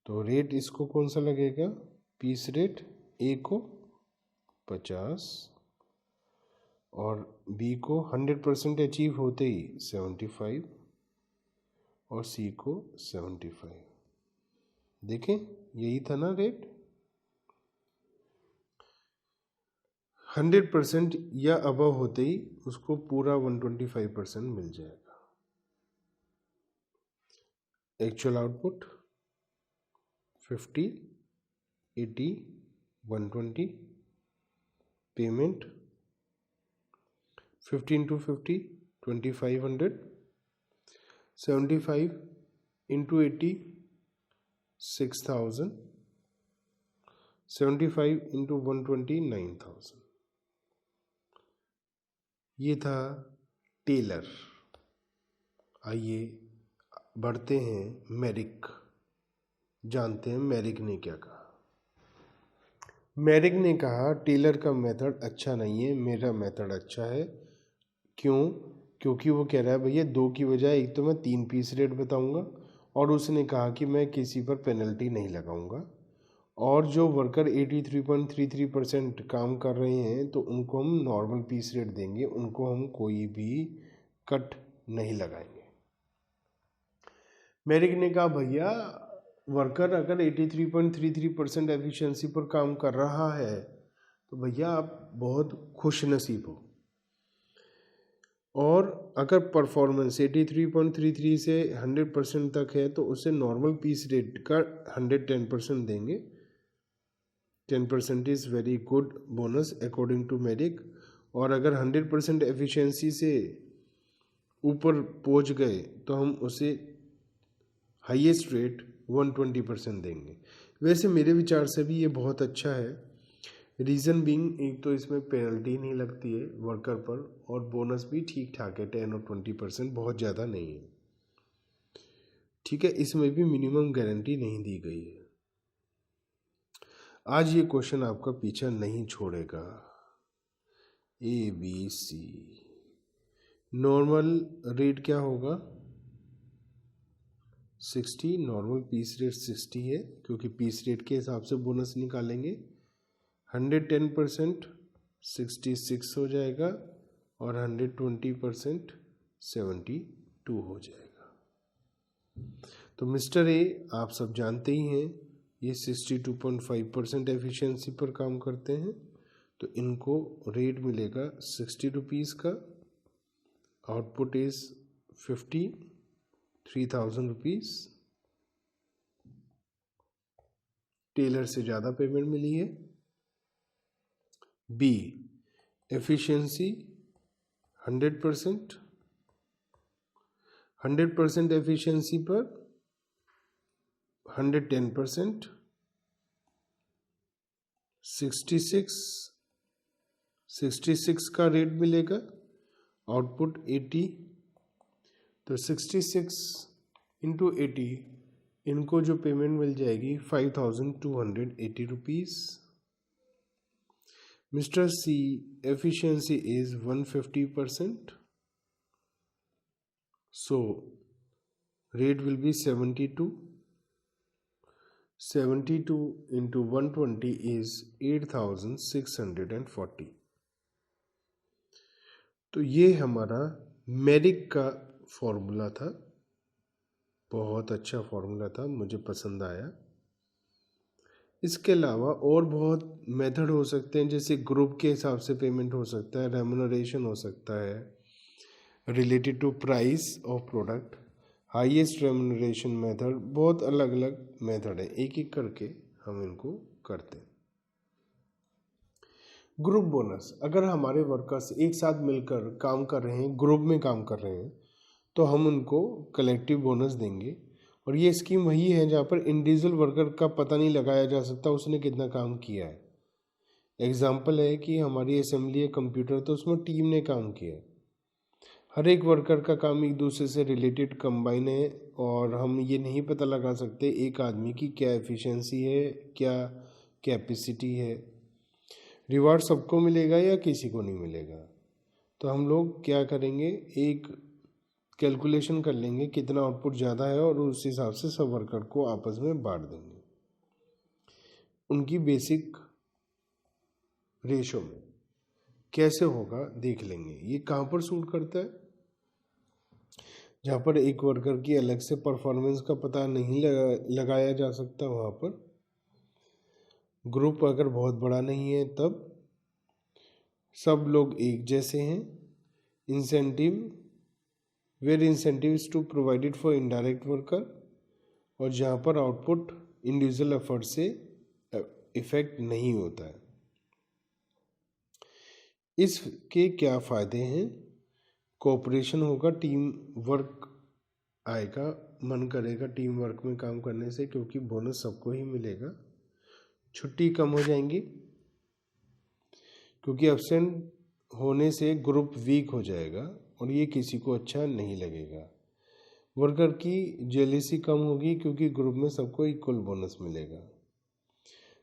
A: तो रेट इसको कौन सा लगेगा? पीस रेट A को 50 और B को 100% अचीव होते ही 75 और C को 75। देखें, यही था ना रेट। 100% या अबव होते ही उसको पूरा 125% मिल जाएगा। Actual output 50, 80, 120, payment 50 into 50, 2500, 75 into 80, 6000, 75 into 120, 9000। ये था टेलर। आइए बढ़ते हैं मैरिक, जानते हैं मैरिक ने क्या कहा। मैरिक ने कहा टेलर का मेथड अच्छा नहीं है, मेरा मेथड अच्छा है। क्यों? क्योंकि वो कह रहा है भैया 2 की बजाय एक तो मैं 3 पीस रेट बताऊंगा, और उसने कहा कि मैं किसी पर पेनल्टी नहीं लगाऊंगा, और जो वर्कर 83.33% काम कर रहे हैं तो उनको हम नॉर्मल पीस रेट देंगे, उनको हम कोई भी कट नहीं लगाएंगे। मैरिक ने कहा भैया वर्कर अगर 83.33% एफिशिएंसी पर काम कर रहा है तो भैया आप बहुत खुश नसीब हो, और अगर परफॉर्मेंस 83.33 से 100% तक है तो उसे नॉर्मल पीस रेट का 110% देंगे। 10% is very good bonus according to Merrick. और अगर 100% एफिशिएंसी से ऊपर पहुंच गए तो हम उसे हाईएस्ट रेट 120% देंगे। वैसे मेरे विचार से भी ये बहुत अच्छा है। रीज़न बीइंग, एक तो इसमें पेनल्टी नहीं लगती है वर्कर पर, और बोनस भी ठीक ठाक है, 10 और 20%, बहुत ज़्यादा नहीं है। ठीक है, इसमें भी मिनिमम गारंटी नहीं दी गई है। आज ये क्वेश्चन आपका पीछा नहीं छोड़ेगा। ABC नॉर्मल रेट क्या होगा? 60। नॉर्मल पीस रेट 60 है क्योंकि पीस रेट के हिसाब से बोनस निकालेंगे। 110% 66 हो जाएगा, और 120% 72 हो जाएगा। तो मिस्टर ए आप सब जानते ही हैं, ये 62.5% एफिशिएंसी पर काम करते हैं, तो इनको रेट मिलेगा 60 रुपीज़ का। Output is 53,000 rupees. टेलर से ज़्यादा पेमेंट मिली है। बी एफिशिएंसी 100%, 100% एफिशिएंसी पर 110%, 66 का रेट मिलेगा, आउटपुट 80। तो 66 इंटू 80, इनको जो पेमेंट मिल जाएगी 5,280 rupees. Mister C efficiency is 150%, so rate will be 72. 72 into 120 is 8,640। तो ये हमारा मैरिक का फॉर्मूला था। बहुत अच्छा फॉर्मूला था, मुझे पसंद आया। इसके अलावा और बहुत मेथड हो सकते हैं, जैसे ग्रुप के हिसाब से पेमेंट हो सकता है, रेम्यूनरेशन हो सकता है, related to price of product, highest remuneration method, बहुत अलग अलग मेथड है, एक एक करके हम इनको करते हैं। ग्रुप बोनस, अगर हमारे वर्कर्स एक साथ मिलकर काम कर रहे हैं, ग्रुप में काम कर रहे हैं, तो हम उनको कलेक्टिव बोनस देंगे। और ये स्कीम वही है जहाँ पर इंडिविजुअल वर्कर का पता नहीं लगाया जा सकता उसने कितना काम किया है। एग्जाम्पल है कि हमारी असेंबली है कंप्यूटर, तो उसमें टीम ने काम किया है। हर एक वर्कर का काम एक दूसरे से रिलेटेड कंबाइन है, और हम ये नहीं पता लगा सकते एक आदमी की क्या एफिशिएंसी है, क्या कैपेसिटी है। रिवार्ड सबको मिलेगा या किसी को नहीं मिलेगा। तो हम लोग क्या करेंगे, एक कैलकुलेशन कर लेंगे कितना आउटपुट ज़्यादा है, और उस हिसाब से सब वर्कर को आपस में बांट देंगे उनकी बेसिक रेशो में। कैसे होगा देख लेंगे। ये कहाँ पर सूट करता है? जहाँ पर एक वर्कर की अलग से परफॉर्मेंस का पता नहीं लगाया जा सकता, वहाँ पर। ग्रुप अगर बहुत बड़ा नहीं है तब सब लोग एक जैसे हैं। Incentive, where incentive is to provided for indirect worker, और जहाँ पर आउटपुट इंडिविजुअल एफर्ट से इफेक्ट नहीं होता है। इसके क्या फ़ायदे हैं? कोऑपरेशन होगा, टीम वर्क आएगा, मन करेगा टीम वर्क में काम करने से क्योंकि बोनस सबको ही मिलेगा। छुट्टी कम हो जाएंगी क्योंकि एब्सेंट होने से ग्रुप वीक हो जाएगा और ये किसी को अच्छा नहीं लगेगा। वर्कर की जेलेसी कम होगी क्योंकि ग्रुप में सबको इक्वल बोनस मिलेगा।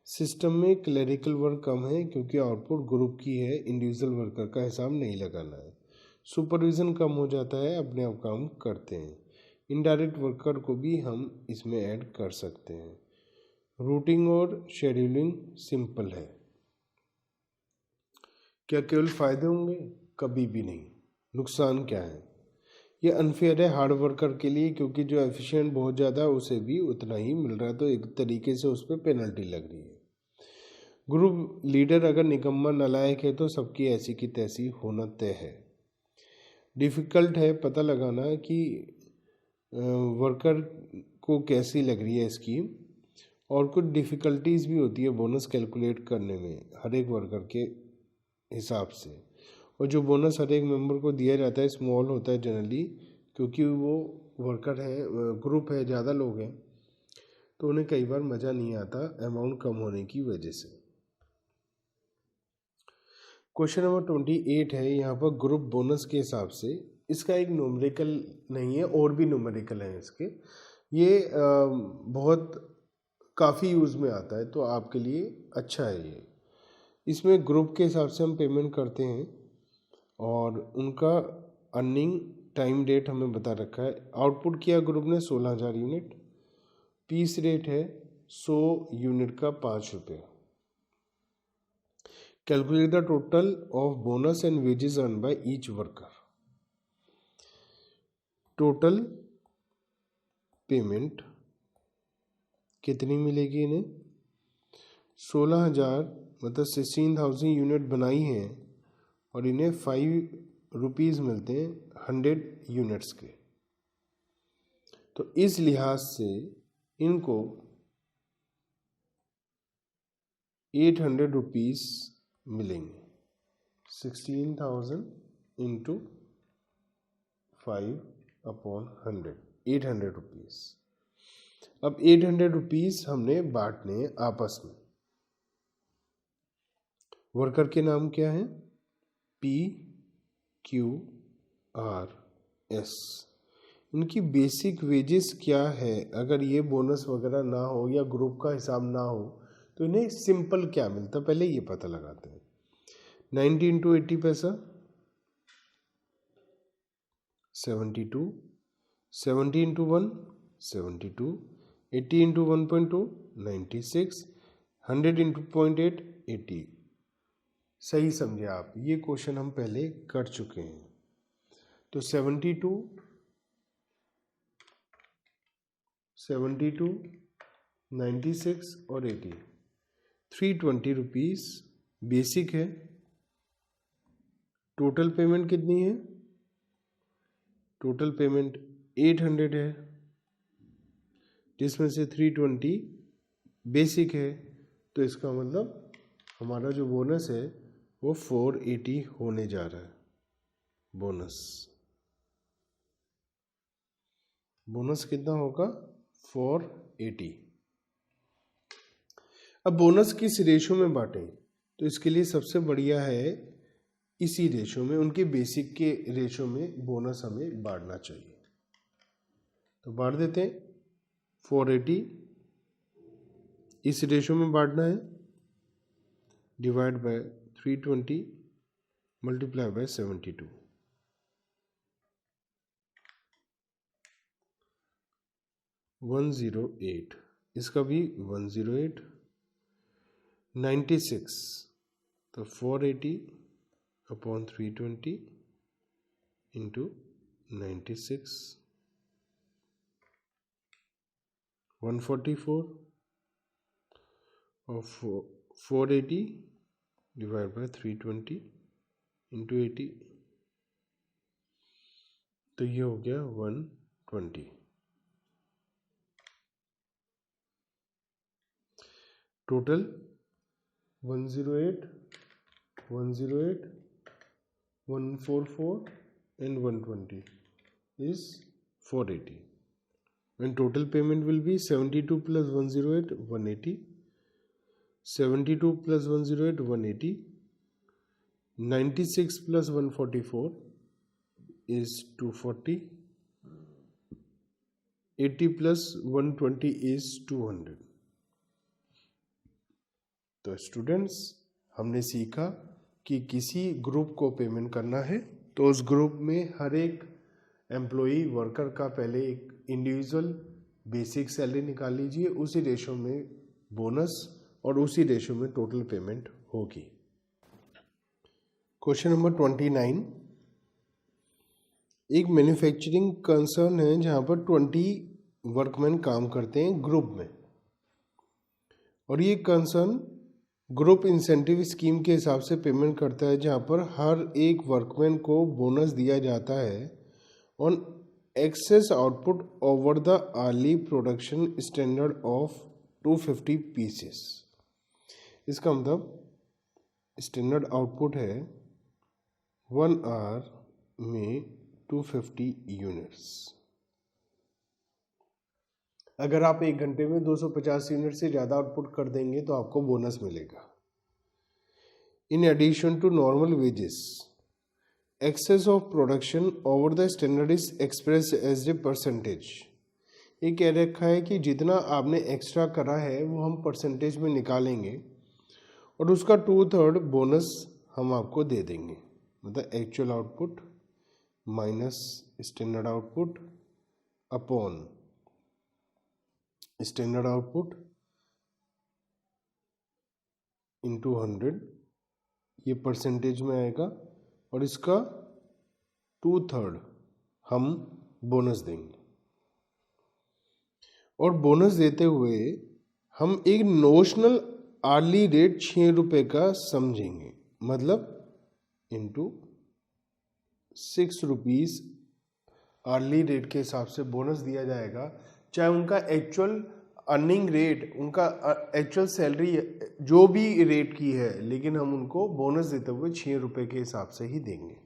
A: सिस्टम में क्लरिकल वर्क कम है क्योंकि आउटपुट ग्रुप की है, इंडिविजुअल वर्कर का हिसाब नहीं लगाना है। सुपरविज़न कम हो जाता है, अपने आप काम करते हैं। इनडायरेक्ट वर्कर को भी हम इसमें ऐड कर सकते हैं। रूटिंग और शेड्यूलिंग सिंपल है। क्या केवल फ़ायदे होंगे? कभी भी नहीं। नुकसान क्या है? ये अनफेयर है हार्ड वर्कर के लिए क्योंकि जो एफिशिएंट बहुत ज़्यादा है उसे भी उतना ही मिल रहा है, तो एक तरीके से उस पर पेनल्टी लग रही है। ग्रुप लीडर अगर निकम्मा नालायक है तो सबकी ऐसी की तैसी होना तय है। डिफ़िकल्ट है पता लगाना कि वर्कर को कैसी लग रही है स्कीम, और कुछ डिफ़िकल्टीज़ भी होती है बोनस कैलकुलेट करने में हर एक वर्कर के हिसाब से। और जो बोनस हर एक मेंबर को दिया जाता है स्मॉल होता है जनरली, क्योंकि वो वर्कर है, ग्रुप है, ज़्यादा लोग हैं, तो उन्हें कई बार मज़ा नहीं आता अमाउंट कम होने की वजह से। क्वेश्चन नंबर 28 है यहाँ पर ग्रुप बोनस के हिसाब से। इसका एक न्यूमेरिकल नहीं है, और भी न्यूमेरिकल हैं इसके। ये बहुत काफ़ी यूज़ में आता है तो आपके लिए अच्छा है ये। इसमें ग्रुप के हिसाब से हम पेमेंट करते हैं और उनका अर्निंग टाइम डेट हमें बता रखा है। आउटपुट किया ग्रुप ने 16,000 यूनिट, पीस रेट है 100 यूनिट का 5 रुपये। Calculate the total of bonus and wages earn by each worker. Total payment कितनी मिलेगी इन्हें? 16,000 मतलब 16,000 यूनिट बनाई हैं और इन्हें 5 रुपीज़ मिलते हैं 100 यूनिट्स के। तो इस लिहाज से इनको 800 रुपीज़ मिलेंगे। 16,000 इंटू 5/100, 800 रुपीज़। अब 800 रुपीज़ हमने बांटने आपस में। वर्कर के नाम क्या है? PQRS। इनकी बेसिक वेजेस क्या है? अगर ये बोनस वगैरह ना हो या ग्रुप का हिसाब ना हो तो इन्हें सिंपल क्या मिलता, पहले ये पता लगाते हैं। 90 इंटू 80 पैसा 72, 70 इंटू 1 72, 80 इंटू 1.2 96, 100 इंटू 0.8 80। सही समझे आप, ये क्वेश्चन हम पहले कर चुके हैं। तो 72, 96 और 80, 320 रुपीज़ बेसिक है। टोटल पेमेंट कितनी है? टोटल पेमेंट 800 है, जिसमें से 320 बेसिक है। तो इसका मतलब हमारा जो बोनस है वो 480 होने जा रहा है। बोनस कितना होगा? 480। अब बोनस किस रेशो में बांटें? तो इसके लिए सबसे बढ़िया है इसी रेशो में, उनके बेसिक के रेशो में बोनस हमें बांटना चाहिए। तो बांट देते हैं। 480 इस रेशो में बांटना है, डिवाइड बाय 320 मल्टीप्लाई बाय 72। 108, इसका भी 108। 96 तो 480 अपॉन 320 इंटू 96, 144 और 480 डिवाइड बाय 320 इंटू 80, तो ये हो गया 120। Total 108, 108, 144 and 120 is 480. And total payment will be 72 plus 108, 180. 72 plus 108, 180. 96 plus 144 is 240. 80 plus 120 is 200. तो स्टूडेंट्स, हमने सीखा कि किसी ग्रुप को पेमेंट करना है तो उस ग्रुप में हर एक एम्प्लॉई वर्कर का पहले एक इंडिविजुअल बेसिक सैलरी निकाल लीजिए, उसी रेशो में बोनस और उसी रेशो में टोटल पेमेंट होगी। क्वेश्चन नंबर 29, एक मैन्युफैक्चरिंग कंसर्न है जहां पर 20 वर्कमैन काम करते हैं ग्रुप में, और ये कंसर्न ग्रुप इंसेंटिव स्कीम के हिसाब से पेमेंट करता है, जहां पर हर एक वर्कमैन को बोनस दिया जाता है on excess output over the early production standard of 250 pieces. इसका मतलब स्टैंडर्ड आउटपुट है 1 आवर में 250 यूनिट्स। अगर आप 1 घंटे में 250 यूनिट से ज़्यादा आउटपुट कर देंगे तो आपको बोनस मिलेगा। In addition to normal wages, excess of production over the standard is express as a percentage. ये कह रखा है कि जितना आपने एक्स्ट्रा करा है वो हम परसेंटेज में निकालेंगे और उसका 2/3 बोनस हम आपको दे देंगे। मतलब actual output minus standard output upon standard output into 100, ये परसेंटेज में आएगा और इसका 2/3 हम बोनस देंगे। और बोनस देते हुए हम एक नोशनल आर्ली रेट 6 रुपये का समझेंगे, मतलब इंटू 6 रुपीज़ आर्ली रेट के हिसाब से बोनस दिया जाएगा, चाहे उनका एक्चुअल अर्निंग रेट, उनका एक्चुअल सैलरी जो भी रेट की है, लेकिन हम उनको बोनस देते हुए 6 रुपये के हिसाब से ही देंगे।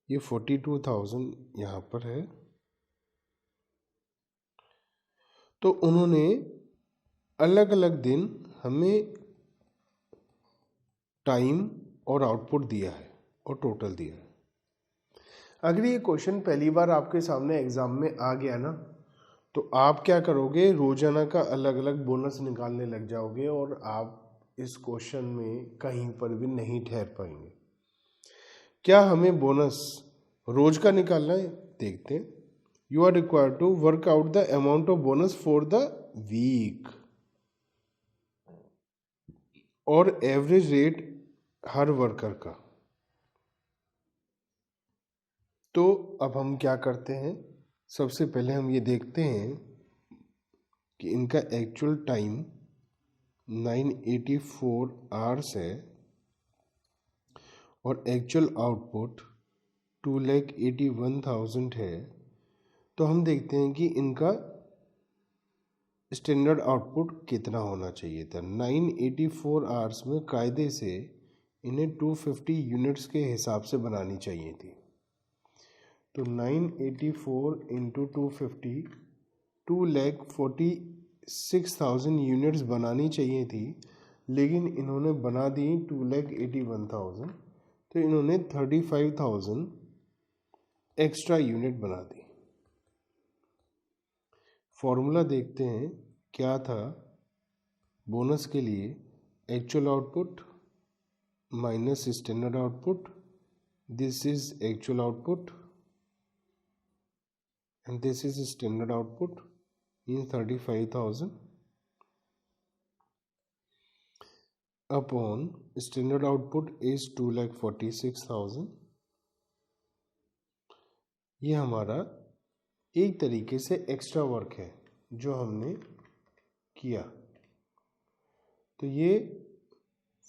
A: ये 42,000 यहाँ पर है। तो उन्होंने अलग अलग दिन हमें टाइम और आउटपुट दिया है और टोटल दिया है। अगर ये क्वेश्चन पहली बार आपके सामने एग्जाम में आ गया ना, तो आप क्या करोगे, रोजाना का अलग अलग बोनस निकालने लग जाओगे और आप इस क्वेश्चन में कहीं पर भी नहीं ठहर पाएंगे। क्या हमें बोनस रोज का निकालना है? देखते हैं। You are required to work out the amount of bonus for the week और एवरेज रेट हर वर्कर का। तो अब हम क्या करते हैं, सबसे पहले हम ये देखते हैं कि इनका एक्चुअल टाइम 984 आवर्स है और एक्चुअल आउटपुट 2,81,000 है। तो हम देखते हैं कि इनका स्टैंडर्ड आउटपुट कितना होना चाहिए था। 984 आवर्स में कायदे से इन्हें 250 यूनिट्स के हिसाब से बनानी चाहिए थी। तो 984 इंटू 250, 2,46,000 यूनिट्स बनानी चाहिए थी, लेकिन इन्होंने बना दी 2,81,000। तो इन्होंने 35,000 एक्स्ट्रा यूनिट बना दी। फॉर्मूला देखते हैं क्या था बोनस के लिए। Actual output minus standard output, this is actual output and this is standard output in 35,000 upon standard output is 2,46,000। ये हमारा एक तरीके से एक्स्ट्रा वर्क है जो हमने किया। तो ये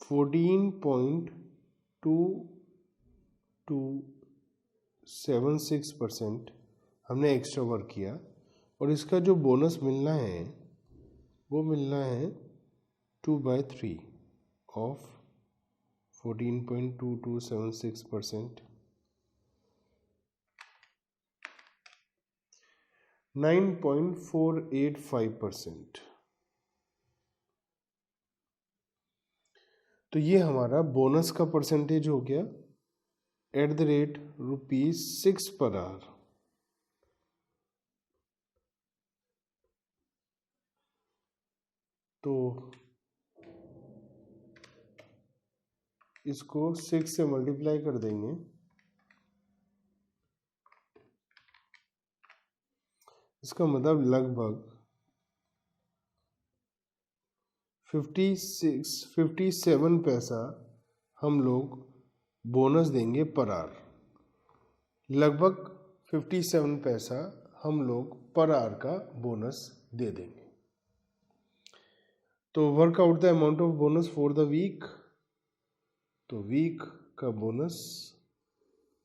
A: 14.2276% हमने एक्स्ट्रा वर्क किया और इसका जो बोनस मिलना है वो मिलना है 2/3 ऑफ 14.2276%, 9.485%। तो ये हमारा बोनस का परसेंटेज हो गया @6 पर आवर। तो इसको 6 से मल्टीप्लाई कर देंगे, इसका मतलब लगभग 57 पैसा हम लोग बोनस देंगे पर आवर। लगभग 57 पैसा हम लोग पर आवर का बोनस दे देंगे। तो work out the amount of bonus for the week. तो वीक का बोनस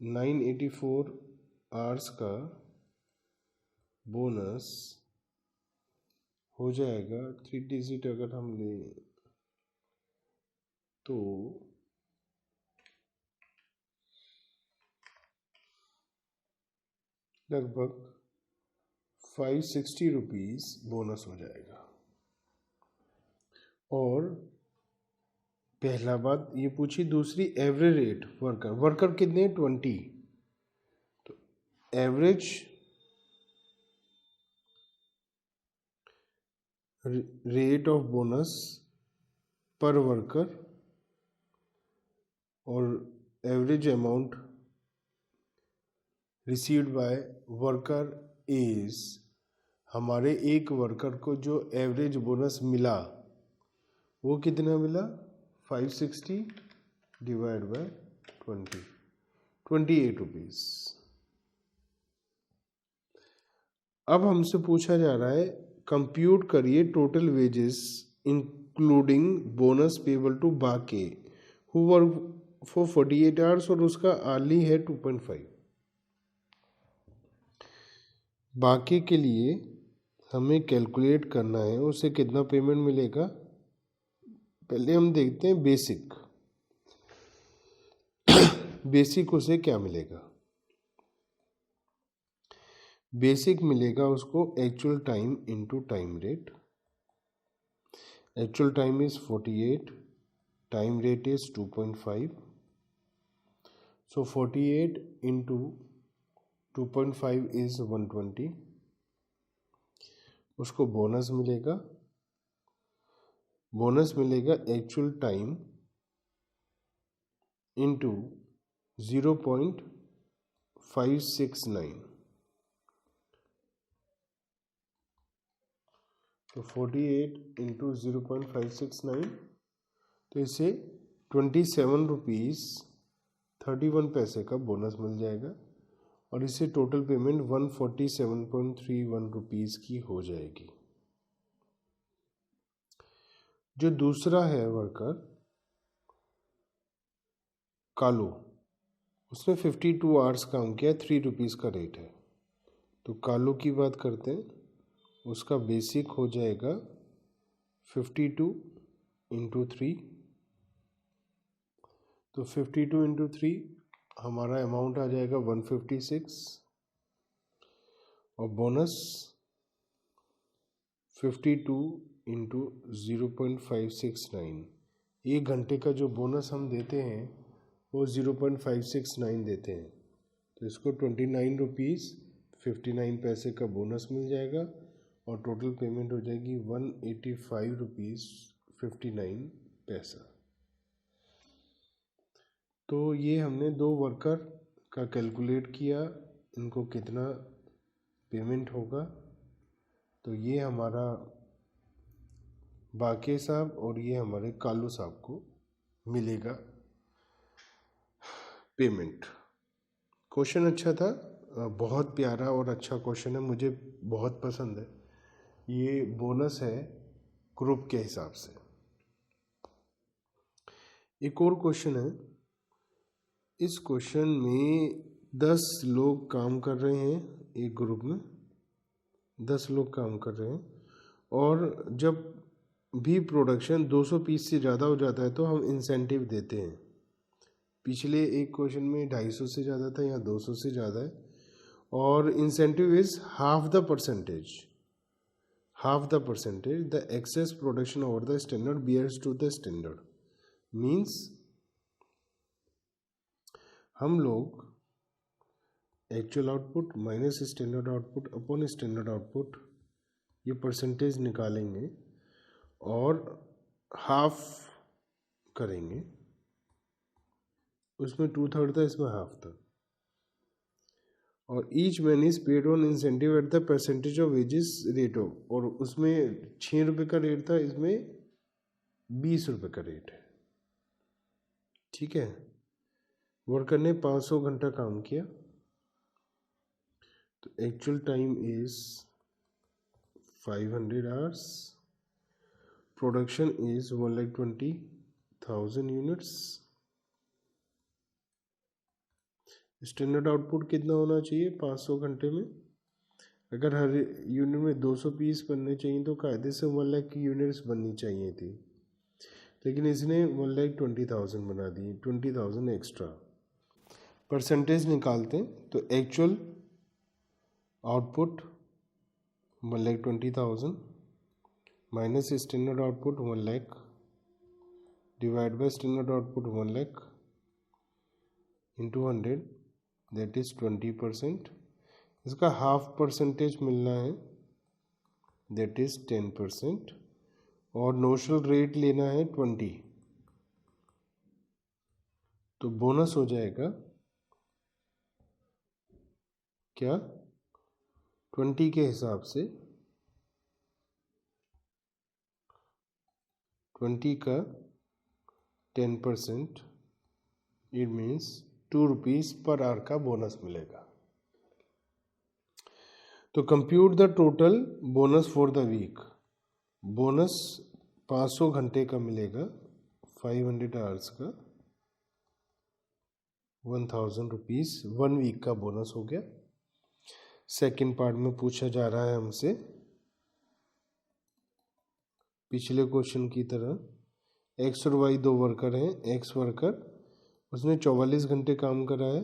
A: 984 आवर्स का बोनस हो जाएगा 3 डिजिट अगर हम ले तो लगभग 560 रुपीज़ बोनस हो जाएगा। और पहला बात ये पूछी, दूसरी एवरेज रेट वर्कर कितने 20। तो एवरेज रेट ऑफ बोनस पर वर्कर और average amount received by worker is, हमारे एक वर्कर को जो एवरेज बोनस मिला वो कितना मिला 560 डिवाइड बाय 28 रुपीज़। अब हमसे पूछा जा रहा है कंप्यूट करिए total wages including bonus payable to Baker who work for 48 hours, और उसका आर्ली है 2.5। बाकी के लिए हमें कैलकुलेट करना है उसे कितना पेमेंट मिलेगा। पहले हम देखते हैं बेसिक बेसिक उसे क्या मिलेगा। बेसिक मिलेगा उसको actual time into time rate. Actual time is 48, time rate is 2.5, so 48 into 2.5 is 120। उसको बोनस मिलेगा, एक्चुअल टाइम इंटू 0.569। तो 48 इंटू 0.569, तो इसे 27 रुपीज़ 31 पैसे का बोनस मिल जाएगा और इसे टोटल पेमेंट 147.31 रुपीज़ की हो जाएगी। जो दूसरा है वर्कर कालू, उसने 52 आवर्स काम किया, 3 रुपीज़ का रेट है। तो कालू की बात करते हैं, उसका बेसिक हो जाएगा 52 इंटू 3। तो 52 इंटू 3 हमारा अमाउंट आ जाएगा 156 और बोनस 52 इंटू 0.569। 1 घंटे का जो बोनस हम देते हैं वो 0.569 देते हैं। तो इसको 29 रुपीज़ 59 पैसे का बोनस मिल जाएगा और टोटल पेमेंट हो जाएगी 185 रुपीज़ 59 पैसा। तो ये हमने 2 वर्कर का कैलकुलेट किया, इनको कितना पेमेंट होगा। तो ये हमारा बाके साहब और ये हमारे कालू साहब को मिलेगा पेमेंट। क्वेश्चन अच्छा था, बहुत प्यारा और अच्छा क्वेश्चन है, मुझे बहुत पसंद है। ये बोनस है ग्रुप के हिसाब से। एक और क्वेश्चन है, इस क्वेश्चन में 10 लोग काम कर रहे हैं, एक ग्रुप में 10 लोग काम कर रहे हैं और जब भी प्रोडक्शन 200 पीस से ज़्यादा हो जाता है तो हम इंसेंटिव देते हैं। पिछले एक क्वेश्चन में 250 से ज़्यादा था, यहाँ 200 से ज़्यादा है। और incentive is half the percentage the excess production over the standard bears to the standard. Means हम लोग actual output minus standard output upon standard output ये परसेंटेज निकालेंगे और हाफ करेंगे। उसमें 2/3 था, इसमें हाफ था। और each man is paid on incentive at the percentage of wages rate of, और उसमें 6 रुपये का रेट था, इसमें 20 रुपये का रेट है। ठीक है। वर्कर ने 500 घंटा काम किया, तो actual time is 500 hours, production is 1,20,000 units. Standard output कितना होना चाहिए 500 घंटे में? अगर हर यूनिट में 200 पीस बनने चाहिए तो कायदे से 1 लाख की यूनिट्स बननी चाहिए थी, लेकिन इसने 1,20,000 बना दी, 20,000 एक्स्ट्रा। परसेंटेज निकालते हैं तो actual output 1,20,000 minus standard output 1 lakh divide by standard output 1 lakh into 100, that is 20%। इसका हाफ परसेंटेज मिलना है, दैट इज 10%। और नोशनल रेट लेना है 20, तो बोनस हो जाएगा क्या 20 के हिसाब से 20 का 10%, it means 2 rupees per hour का बोनस मिलेगा। तो compute the total bonus for the week. Bonus 500 घंटे का मिलेगा, 500 आवर्स का, 1,000 रुपीज़ 1 वीक का बोनस हो गया। सेकंड पार्ट में पूछा जा रहा है हमसे पिछले क्वेश्चन की तरह, एक्स और वाई दो वर्कर हैं। एक्स वर्कर उसने 44 घंटे काम करा है,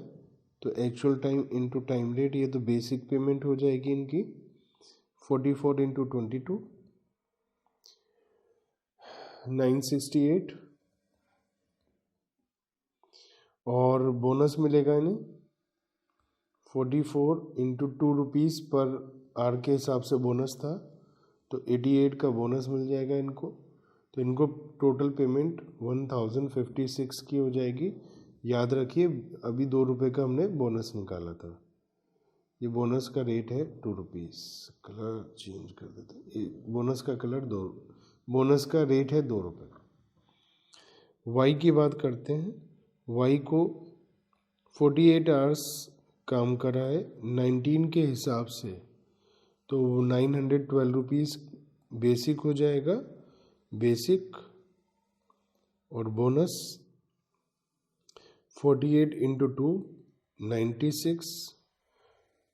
A: तो actual time into time rate, ये तो बेसिक पेमेंट हो जाएगी इनकी, 44 इंटू 22 968, और बोनस मिलेगा इन्हें 44 इंटू 2 रुपीज़ पर आवर के हिसाब से बोनस था, तो 88 का बोनस मिल जाएगा इनको। तो इनको टोटल पेमेंट 1,056 की हो जाएगी। याद रखिए अभी 2 रुपये का हमने बोनस निकाला था, ये बोनस का रेट है 2 रुपीज़। कलर चेंज कर देते, बोनस का कलर बोनस का रेट है 2 रुपये। वाई की बात करते हैं। वाई को 48 आवर्स काम करा है 19 के हिसाब से, तो 912 रुपीज़ बेसिक हो जाएगा, बेसिक, और बोनस 48 इंटू 2 96,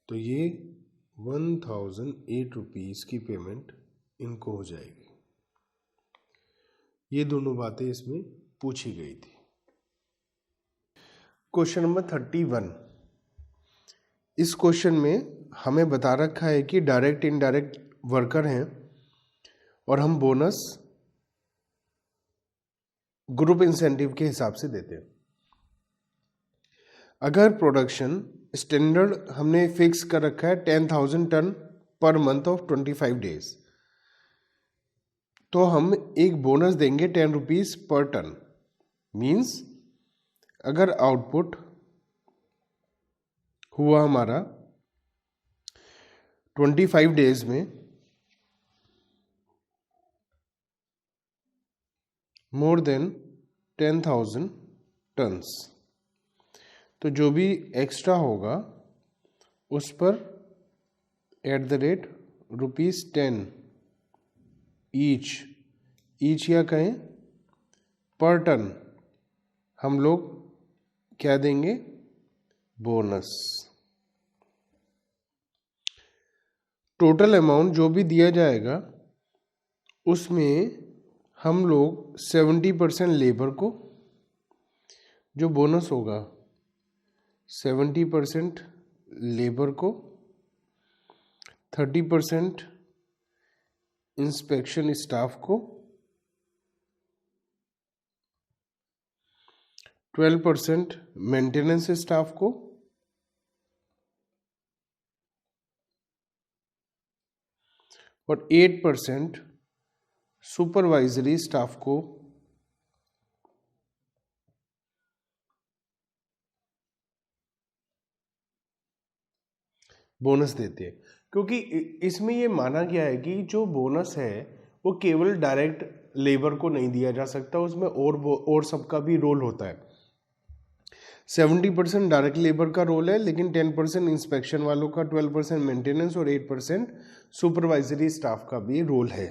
A: तो ये 1,008 रुपीज़ की पेमेंट इनको हो जाएगी। ये दोनों बातें इसमें पूछी गई थी। Question number 31। इस क्वेश्चन में हमें बता रखा है कि डायरेक्ट इनडायरेक्ट वर्कर हैं और हम बोनस ग्रुप इंसेंटिव के हिसाब से देते हैं। अगर प्रोडक्शन स्टैंडर्ड हमने फिक्स कर रखा है 10,000 ton per month of 25 days, तो हम एक बोनस देंगे 10 रुपीज़ पर टन। मीन्स अगर आउटपुट हुआ हमारा 25 डेज में मोर देन 10,000 टन्स, तो जो भी एक्स्ट्रा होगा उस पर @10 ईच या कहें पर टन हम लोग क्या देंगे, बोनस। टोटल अमाउंट जो भी दिया जाएगा उसमें हम लोग 70% लेबर को, जो बोनस होगा 70% लेबर को, 30% इंस्पेक्शन स्टाफ को, 12% मेंटेनेंस स्टाफ को, और 8% सुपरवाइजरी स्टाफ को बोनस देते हैं। क्योंकि इसमें ये माना गया है कि जो बोनस है वो केवल डायरेक्ट लेबर को नहीं दिया जा सकता, उसमें और सबका भी रोल होता है। 70% डायरेक्ट लेबर का रोल है, लेकिन 10% इंस्पेक्शन वालों का, 12% मेंटेनेंस और 8% सुपरवाइजरी स्टाफ का भी रोल है।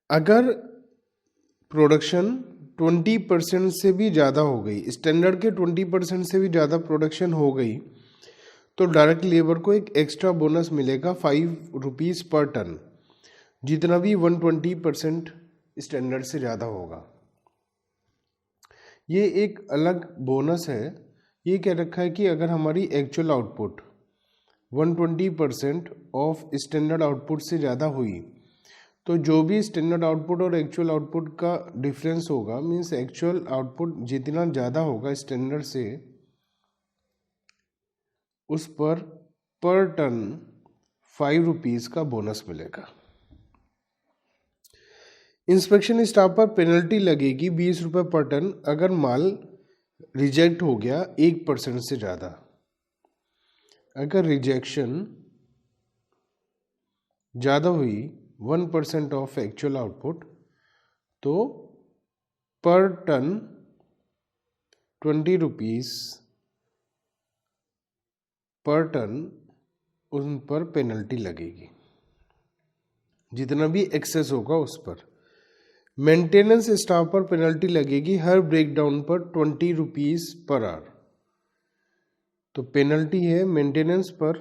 A: अगर प्रोडक्शन 20% से भी ज़्यादा हो गई, स्टैंडर्ड के 20% से भी ज़्यादा प्रोडक्शन हो गई, तो डायरेक्ट लेबर को एक एक्स्ट्रा बोनस मिलेगा 5 रुपीज़ पर टन, जितना भी 120% स्टैंडर्ड से ज़्यादा होगा। ये एक अलग बोनस है। ये कह रखा है कि अगर हमारी actual output 120% of standard output से ज़्यादा हुई, तो जो भी स्टैंडर्ड आउटपुट और एक्चुअल आउटपुट का डिफरेंस होगा, मीन्स एक्चुअल आउटपुट जितना ज़्यादा होगा स्टैंडर्ड से, उस पर टन 5 रुपीज़ का बोनस मिलेगा। इंस्पेक्शन स्टाफ पर पेनल्टी लगेगी 20 रुपये पर टन अगर माल रिजेक्ट हो गया 1% से ज़्यादा। अगर रिजेक्शन ज़्यादा हुई 1% ऑफ एक्चुअल आउटपुट, तो पर टन 20 रुपीज़ पर टन उन पर पेनल्टी लगेगी, जितना भी एक्सेस होगा उस पर। मेंटेनेंस स्टाफ पर पेनल्टी लगेगी हर ब्रेकडाउन पर 20 रुपीज़ पर आवर। तो पेनल्टी है मेंटेनेंस पर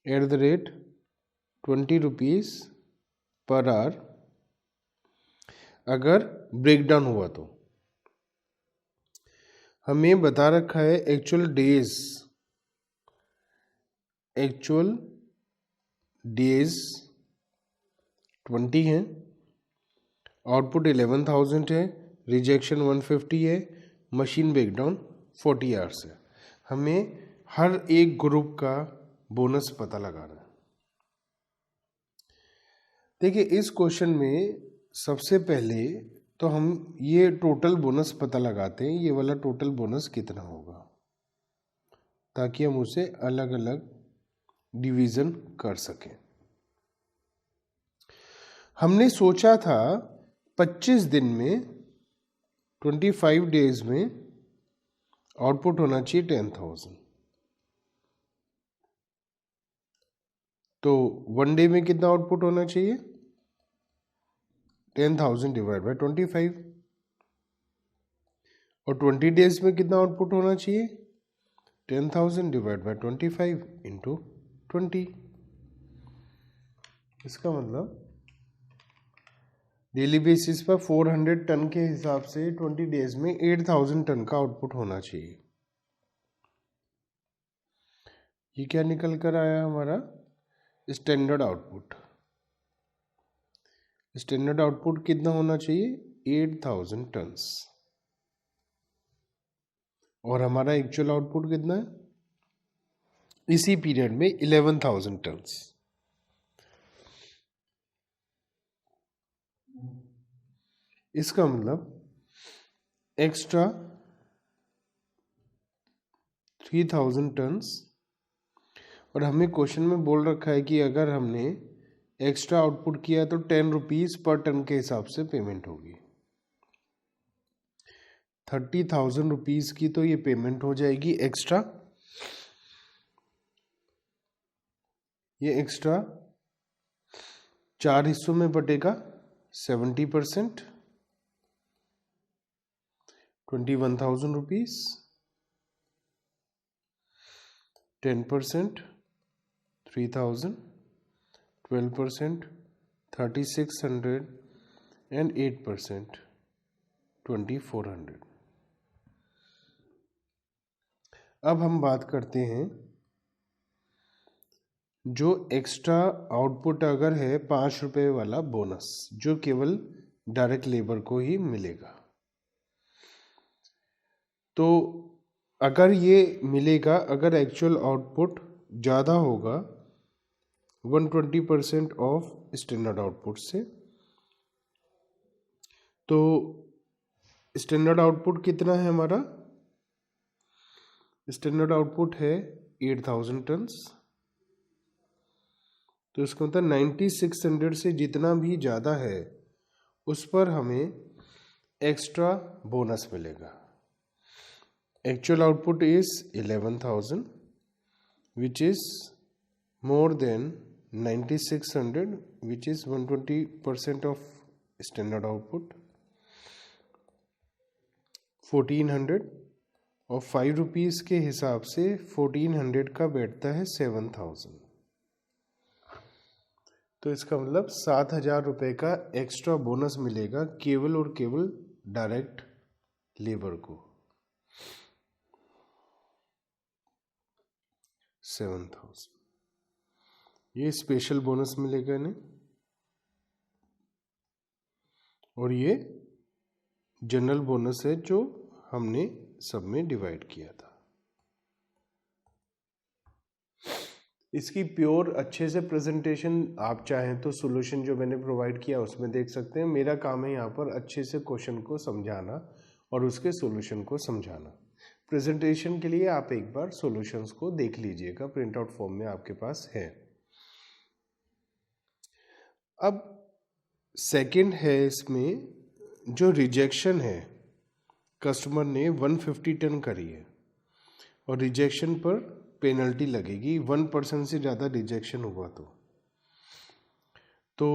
A: @ 20 रुपीज़ पर आवर अगर ब्रेकडाउन हुआ तो। हमें बता रखा है एक्चुअल डेज 20 हैं, आउटपुट 11,000 है, रिजेक्शन 150 है, मशीन ब्रेकडाउन 40 आवर्स है। हमें हर एक ग्रुप का बोनस पता लगाना है। देखिए इस क्वेश्चन में सबसे पहले तो हम ये टोटल बोनस पता लगाते हैं, ये वाला टोटल बोनस कितना होगा, ताकि हम उसे अलग अलग डिवीज़न कर सकें। हमने सोचा था 25 दिन में, 25 डेज में आउटपुट होना चाहिए 10,000। तो 1 डे में कितना आउटपुट होना चाहिए? 10,000 डिवाइड बाय 25। और 20 डेज में कितना आउटपुट होना चाहिए? 10,000 डिवाइड बाय 25 इंटू 20। इसका मतलब डेली बेसिस पर 400 टन के हिसाब से 20 डेज में 8,000 टन का आउटपुट होना चाहिए। ये क्या निकल कर आया हमारा? Standard output. स्टैंडर्ड आउटपुट कितना होना चाहिए? 8,000 टन्स। और हमारा एक्चुअल आउटपुट कितना है इसी पीरियड में? 11,000 टन्स। इसका मतलब एक्स्ट्रा 3,000 टन्स। और हमें क्वेश्चन में बोल रखा है कि अगर हमने एक्स्ट्रा आउटपुट किया तो 10 रुपीज़ पर टन के हिसाब से पेमेंट होगी। 30,000 रुपीज़ की तो ये पेमेंट हो जाएगी एक्स्ट्रा। ये एक्स्ट्रा 4 हिस्सों में बटेगा, 70% 21,000 रुपीज़, 10% 3000, 12%, 3600 and 8%, 2400। अब हम बात करते हैं जो एक्स्ट्रा आउटपुट अगर है 5 रुपये वाला बोनस, जो केवल डायरेक्ट लेबर को ही मिलेगा। तो अगर ये मिलेगा, अगर एक्चुअल आउटपुट ज़्यादा होगा 120% ऑफ स्टैंडर्ड आउटपुट से, तो स्टैंडर्ड आउटपुट कितना है हमारा? स्टैंडर्ड आउटपुट है 8000 टन्स। तो इसका मतलब 9600 से जितना भी ज़्यादा है उस पर हमें एक्स्ट्रा बोनस मिलेगा। Actual output is 11,000, which is more than 9600, which is 120% of standard output. 1400 और 5 रुपीज़ के हिसाब से 1400 का बैठता है 7000। तो इसका मतलब 7000 रुपये का एक्स्ट्रा बोनस मिलेगा केवल और केवल डायरेक्ट लेबर को। 7000 ये स्पेशल बोनस मिलेगा इन्हें, और ये जनरल बोनस है जो हमने सब में डिवाइड किया था। इसकी प्योर अच्छे से प्रेजेंटेशन आप चाहें तो सॉल्यूशन जो मैंने प्रोवाइड किया उसमें देख सकते हैं। मेरा काम है यहाँ पर अच्छे से क्वेश्चन को समझाना और उसके सॉल्यूशन को समझाना। प्रेजेंटेशन के लिए आप एक बार सॉल्यूशंस को देख लीजिएगा, प्रिंट आउट फॉर्म में आपके पास है। अब सेकंड है इसमें जो रिजेक्शन है, कस्टमर ने 150 टन करी है और रिजेक्शन पर पेनल्टी लगेगी 1% से ज़्यादा रिजेक्शन हुआ तो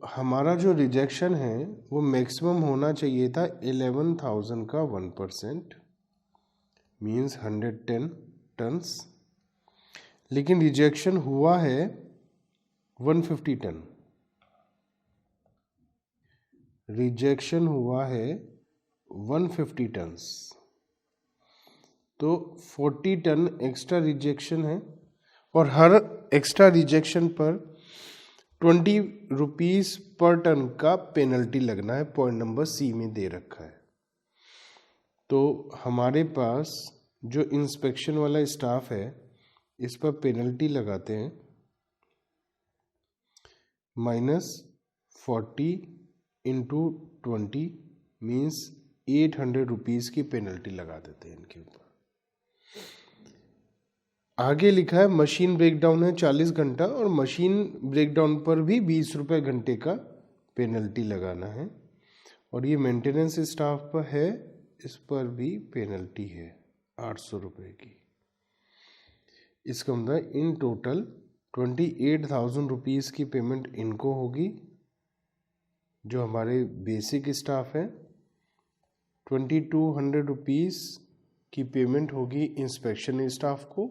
A: हमारा जो रिजेक्शन है वो मैक्सिमम होना चाहिए था 11,000 का 1%, मीन्स 110 टन्स, लेकिन रिजेक्शन हुआ है 150 टन। रिजेक्शन हुआ है 150 टन्स, तो 40 टन एक्स्ट्रा रिजेक्शन है और हर एक्स्ट्रा रिजेक्शन पर 20 रुपीज़ पर टन का पेनल्टी लगना है। पॉइंट नंबर सी में दे रखा है। तो हमारे पास जो इंस्पेक्शन वाला स्टाफ है इस पर पेनल्टी लगाते हैं -40 इंटू 20 मीन्स 800 रुपीज़ की पेनल्टी लगा देते हैं इनके ऊपर। आगे लिखा है मशीन ब्रेकडाउन है 40 घंटा और मशीन ब्रेकडाउन पर भी 20 रुपये घंटे का पेनल्टी लगाना है, और ये मेंटेनेंस स्टाफ पर है, इस पर भी पेनल्टी है 800 रुपये की। इसका मतलब इन टोटल 28,000 रुपीज़ की पेमेंट इनको होगी जो हमारे बेसिक स्टाफ है। 2200 रुपीज़ की पेमेंट होगी इंस्पेक्शन स्टाफ को।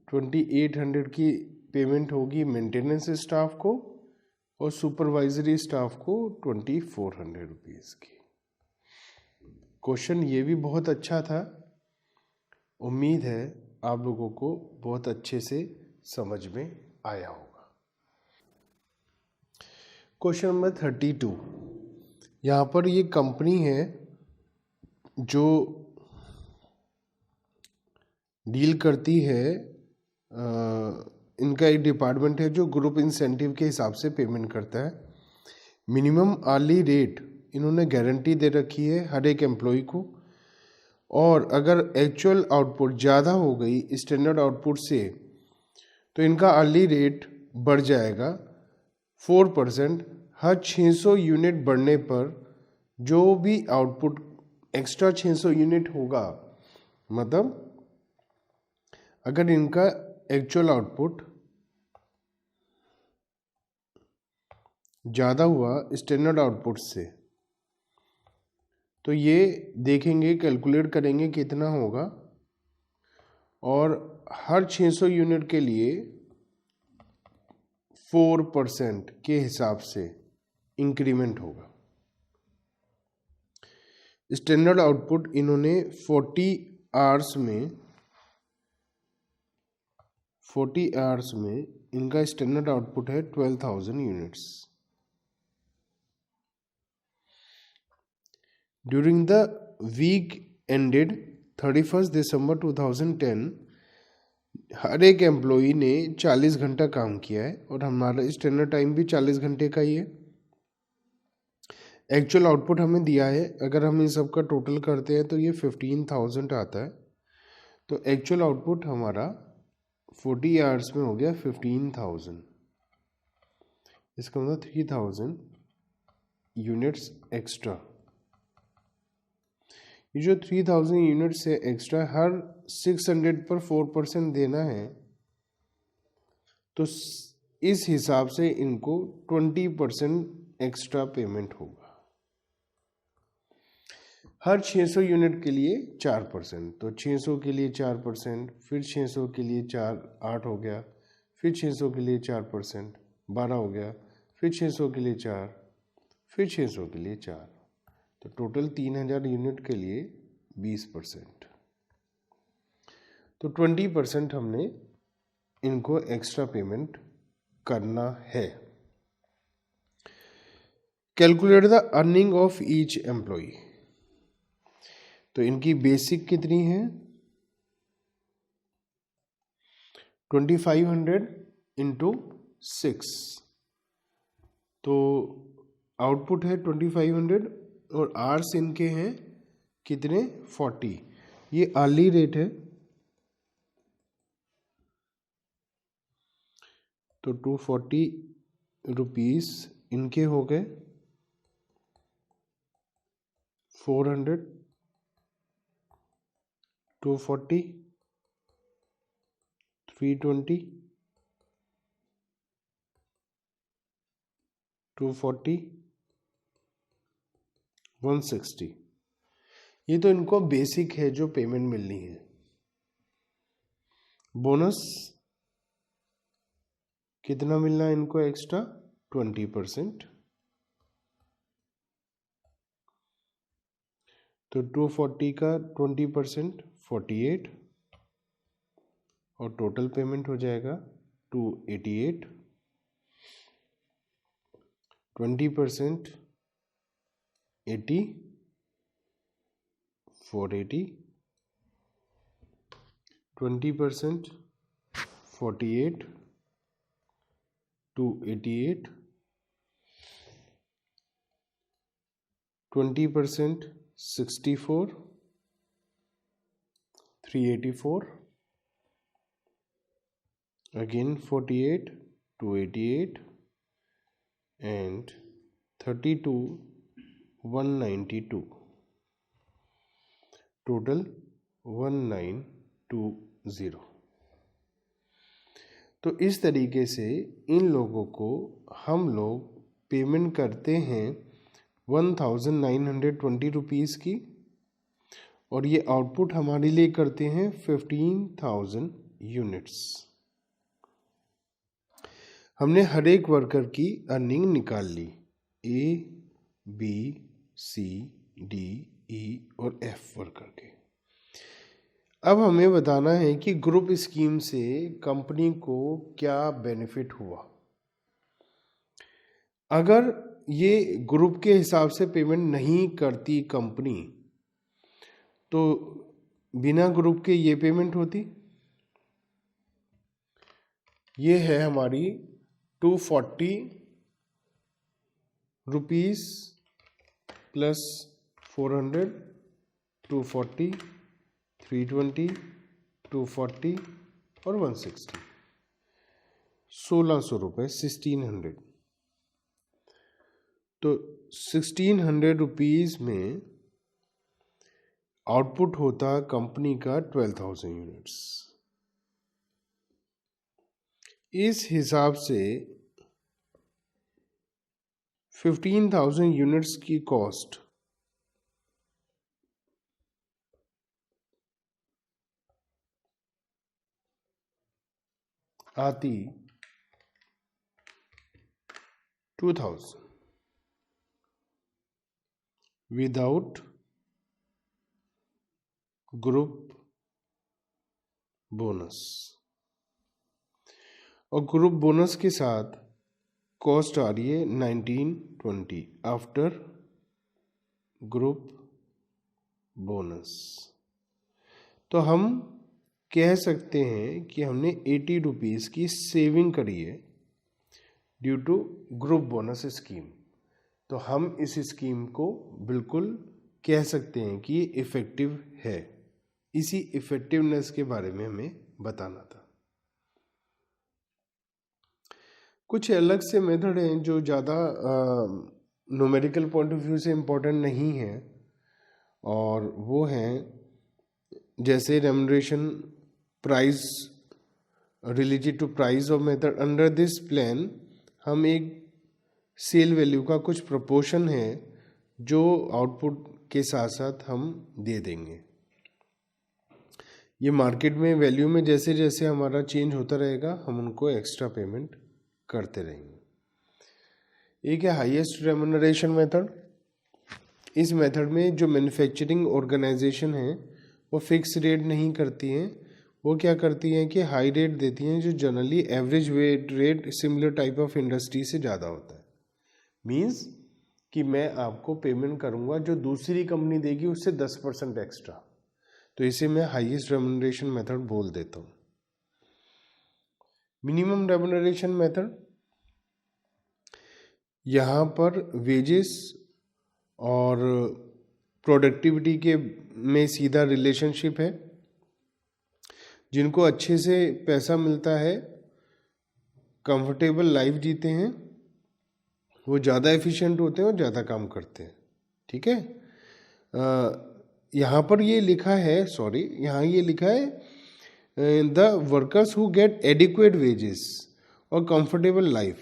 A: 2800 की पेमेंट होगी मेंटेनेंस स्टाफ को और सुपरवाइजरी स्टाफ को 2400 रुपीज़ की। क्वेश्चन ये भी बहुत अच्छा था, उम्मीद है आप लोगों को बहुत अच्छे से समझ में आया होगा। क्वेश्चन नंबर 32, यहाँ पर ये कंपनी है जो डील करती है, इनका एक डिपार्टमेंट है जो ग्रुप इंसेंटिव के हिसाब से पेमेंट करता है। मिनिमम आर्ली रेट इन्होंने गारंटी दे रखी है हर एक एम्प्लॉय को, और अगर एक्चुअल आउटपुट ज़्यादा हो गई स्टैंडर्ड आउटपुट से तो इनका आर्ली रेट बढ़ जाएगा 4%। हर 600 यूनिट बढ़ने पर जो भी आउटपुट एक्स्ट्रा 600 यूनिट होगा, मतलब अगर इनका एक्चुअल आउटपुट ज़्यादा हुआ स्टैंडर्ड आउटपुट से तो ये देखेंगे, कैलकुलेट करेंगे कितना होगा, और हर 600 यूनिट के लिए 4% के हिसाब से इंक्रीमेंट होगा। स्टैंडर्ड आउटपुट इन्होंने 40 आवर्स में इनका स्टैंडर्ड आउटपुट है 12,000 units. During the week ended 31 December 2010 हर एक एम्प्लॉई ने 40 घंटा काम किया है और हमारा स्टैंडर्ड टाइम भी 40 घंटे का ही है। एक्चुअल आउटपुट हमें दिया है, अगर हम इन सब का टोटल करते हैं तो ये 15,000 आता है। तो एक्चुअल आउटपुट हमारा 40 आवर्स में हो गया 15,000। इसका मतलब 3,000 यूनिट्स एक्स्ट्रा। ये जो 3,000 यूनिट्स है एक्स्ट्रा, हर 600 पर 4% देना है, तो इस हिसाब से इनको 20% एक्स्ट्रा पेमेंट होगा। हर 600 यूनिट के लिए 4%, तो 600 के लिए 4%, फिर 600 के लिए 4 8 हो गया, फिर 600 के लिए 4% 12 हो गया, फिर 600 के लिए 4, फिर 600 के लिए 4, तो टोटल 3,000 यूनिट के लिए 20%। तो 20% हमने इनको एक्स्ट्रा पेमेंट करना है। Calculate the earning of each employ. तो इनकी बेसिक कितनी है? 2500 इंटू 6, तो आउटपुट है 2500 और आवर्स इनके हैं कितने? 40। ये अर्ली रेट है, तो 240 रुपीस इनके हो गए 400, 240, 320, 240, 160। ये तो इनको बेसिक है जो पेमेंट मिलनी है। बोनस कितना मिलना है इनको एक्स्ट्रा? 20%। तो 240 का 20% 48 और टोटल पेमेंट हो जाएगा 288। 20% 80, 480, 20% 48, 288, 20% 64, 384, again 48, 288 and 32, 192, total 1920। तो इस तरीके से इन लोगों को हम लोग पेमेंट करते हैं 1920 रुपीज़ की, और ये आउटपुट हमारे लिए करते हैं 15,000 यूनिट्स। हमने हर एक वर्कर की अर्निंग निकाल ली, A, B, C, D, E और F वर्कर के। अब हमें बताना है कि ग्रुप स्कीम से कंपनी को क्या बेनिफिट हुआ। अगर ये ग्रुप के हिसाब से पेमेंट नहीं करती कंपनी, तो बिना ग्रुप के ये पेमेंट होती। ये है हमारी 240 रुपीज़ प्लस 400, 240, 320, 240 और 160, 1600 रुपये, 1600। तो 1600 रुपीज़ में आउटपुट होता कंपनी का 12,000 यूनिट्स। इस हिसाब से 15,000 यूनिट्स की कॉस्ट आती 2000 विदाउट ग्रुप बोनस, और ग्रुप बोनस के साथ कॉस्ट आ रही है 1920 आफ्टर ग्रुप बोनस। तो हम कह सकते हैं कि हमने 80 रुपीज़ की सेविंग करी है due to group bonus scheme. तो हम इस स्कीम को बिल्कुल कह सकते हैं कि ये इफ़ेक्टिव है। इसी इफ़ेक्टिवनेस के बारे में हमें बताना था। कुछ अलग से मेथड हैं जो ज़्यादा न्यूमेरिकल पॉइंट ऑफ व्यू से इम्पोर्टेंट नहीं है, और वो हैं जैसे remuneration price related to price of method. Under this plan हम एक सेल वैल्यू का कुछ प्रोपोर्शन है जो आउटपुट के साथ साथ हम दे देंगे। ये मार्केट में वैल्यू में जैसे जैसे हमारा चेंज होता रहेगा हम उनको एक्स्ट्रा पेमेंट करते रहेंगे। एक है हाईएस्ट रेम्युनरेशन मेथड। इस मेथड में जो मैन्युफैक्चरिंग ऑर्गेनाइजेशन है वो फिक्स रेट नहीं करती हैं, वो क्या करती हैं कि हाई रेट देती हैं जो generally average rate similar type of industry से ज़्यादा होता है। मीन्स कि मैं आपको पेमेंट करूँगा जो दूसरी कंपनी देगी उससे 10% एक्स्ट्रा, तो इसे मैं हाईएस्ट रेम्युनरेशन मेथड बोल देता हूँ। मिनिमम रेम्युनरेशन मेथड, यहाँ पर वेजेस और प्रोडक्टिविटी के में सीधा रिलेशनशिप है। जिनको अच्छे से पैसा मिलता है, कंफर्टेबल लाइफ जीते हैं, वो ज़्यादा एफिशिएंट होते हैं और ज़्यादा काम करते हैं। ठीक है, यहाँ पर ये लिखा है, यहाँ ये लिखा है the workers who get adequate wages और कंफर्टेबल लाइफ।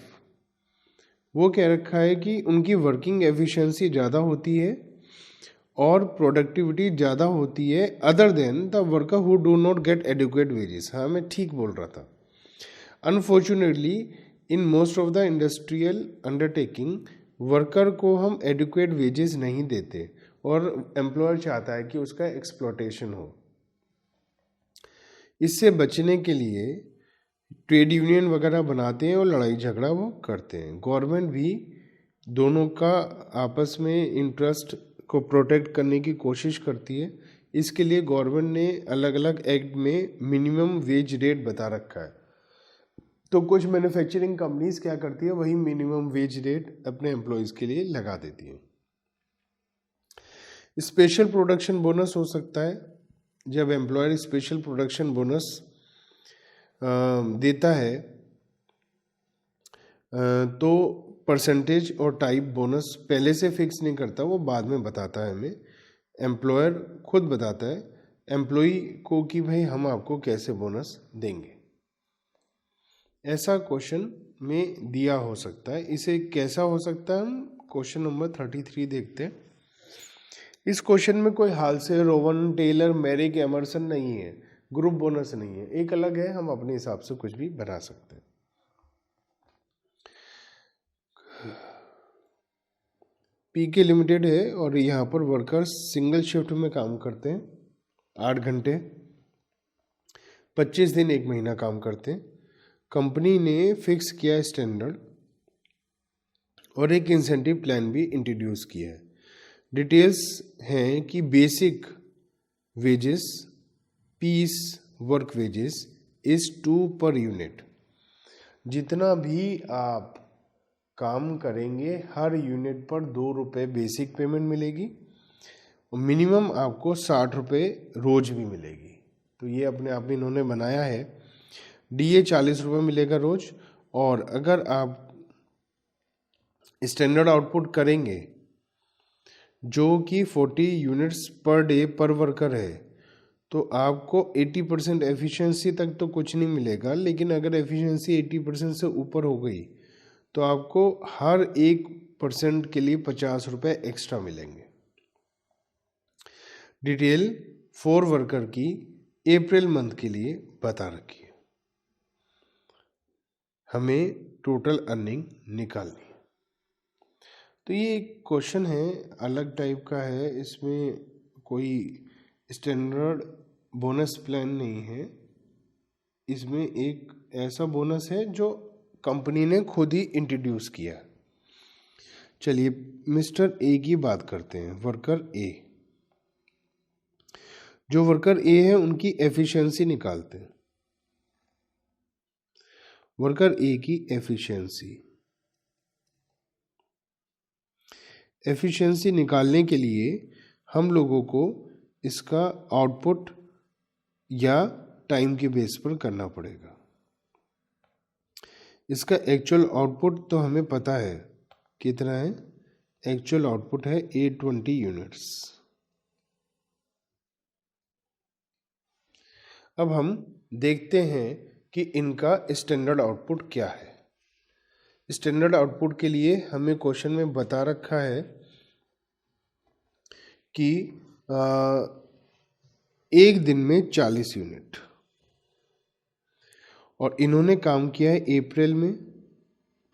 A: वो कह रखा है कि उनकी वर्किंग एफिशिएंसी ज़्यादा होती है और प्रोडक्टिविटी ज़्यादा होती है other than the worker who do not gate adequate wages. हाँ, मैं ठीक बोल रहा था। Unfortunately in most of the industrial undertaking worker को हम एडिक्वेट वेजेस नहीं देते और एम्प्लॉयर चाहता है कि उसका एक्सप्लॉयटेशन हो। इससे बचने के लिए ट्रेड यूनियन वगैरह बनाते हैं और लड़ाई झगड़ा वो करते हैं। गवर्नमेंट भी दोनों का आपस में इंटरेस्ट को प्रोटेक्ट करने की कोशिश करती है। इसके लिए गवर्नमेंट ने अलग अलग एक्ट में मिनिमम वेज रेट बता रखा है। तो कुछ मैन्युफैक्चरिंग कंपनीज क्या करती है, वही मिनिमम वेज रेट अपने एम्प्लॉयज़ के लिए लगा देती है। स्पेशल प्रोडक्शन बोनस हो सकता है, जब एम्प्लॉयर स्पेशल प्रोडक्शन बोनस देता है तो परसेंटेज और टाइप बोनस पहले से फिक्स नहीं करता, वो बाद में बताता है हमें। एम्प्लॉयर खुद बताता है एम्प्लॉई को कि भाई हम आपको कैसे बोनस देंगे। ऐसा क्वेश्चन में दिया हो सकता है। इसे कैसा हो सकता है, हम क्वेश्चन नंबर 33 देखते हैं। इस क्वेश्चन में कोई हाल से रोवन, टेलर, मैरिक, एमरसन नहीं है, ग्रुप बोनस नहीं है, एक अलग है, हम अपने हिसाब से कुछ भी बना सकते हैं। पीके लिमिटेड है और यहाँ पर वर्कर्स सिंगल शिफ्ट में काम करते हैं, 8 घंटे, 25 दिन 1 महीना काम करते हैं। कंपनी ने फिक्स किया स्टैंडर्ड और एक इंसेंटिव प्लान भी इंट्रोड्यूस किया है। डिटेल्स हैं कि basic wages piece work wages is 2 per unit. जितना भी आप काम करेंगे हर यूनिट पर 2 रुपये बेसिक पेमेंट मिलेगी और मिनिमम आपको 60 रुपये रोज भी मिलेगी। तो ये अपने आप में इन्होंने बनाया है। डीए 40 रुपये मिलेगा रोज, और अगर आप स्टैंडर्ड आउटपुट करेंगे जो कि 40 यूनिट्स पर डे पर वर्कर है तो आपको 80% एफिशिएंसी तक तो कुछ नहीं मिलेगा, लेकिन अगर एफिशिएंसी 80% से ऊपर हो गई तो आपको हर 1% के लिए 50 रुपये एक्स्ट्रा मिलेंगे। डिटेल 4 वर्कर की अप्रैल मंथ के लिए बता रखी है। हमें टोटल अर्निंग निकालनी है। तो ये एक क्वेश्चन है, अलग टाइप का है, इसमें कोई स्टैंडर्ड बोनस प्लान नहीं है। इसमें एक ऐसा बोनस है जो कंपनी ने खुद ही इंट्रोड्यूस किया। चलिए मिस्टर ए की बात करते हैं, वर्कर ए। जो वर्कर ए है उनकी एफिशिएंसी निकालते हैं। वर्कर ए की एफिशिएंसी निकालने के लिए हम लोगों को इसका आउटपुट या टाइम के बेस पर करना पड़ेगा। इसका एक्चुअल आउटपुट तो हमें पता है कितना है, एक्चुअल आउटपुट है 820 यूनिट्स। अब हम देखते हैं कि इनका स्टैंडर्ड आउटपुट क्या है। स्टैंडर्ड आउटपुट के लिए हमें क्वेश्चन में बता रखा है कि एक दिन में 40 यूनिट, और इन्होंने काम किया है अप्रैल में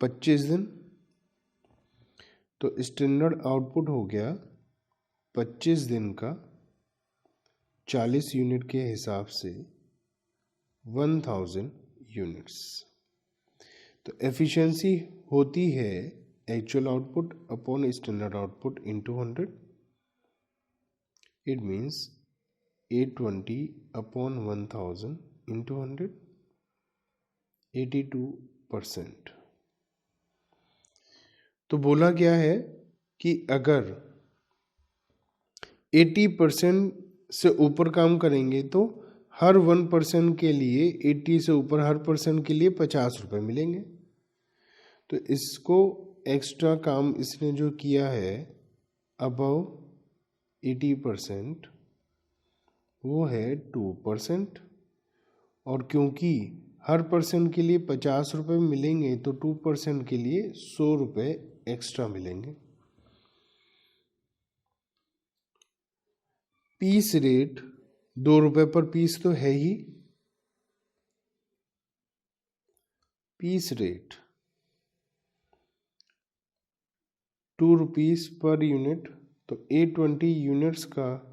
A: 25 दिन। तो स्टैंडर्ड आउटपुट हो गया 25 दिन का 40 यूनिट के हिसाब से 1000 यूनिट्स। तो एफिशिएंसी होती है actual output upon standard output into 100। It means 820 upon 1000 into 100, 82%। तो बोला गया है कि अगर 80% से ऊपर काम करेंगे तो हर 1% के लिए, 80 से ऊपर हर % के लिए 50 रुपये मिलेंगे। तो इसको एक्स्ट्रा काम इसने जो किया है अबव 80%, वो है 2%। और क्योंकि हर % के लिए 50 रुपये मिलेंगे तो 2% के लिए 100 रुपये एक्स्ट्रा मिलेंगे। पीस रेट 2 रुपये पर पीस तो है ही। Piece rate 2 rupees per unit, तो 820 यूनिट्स का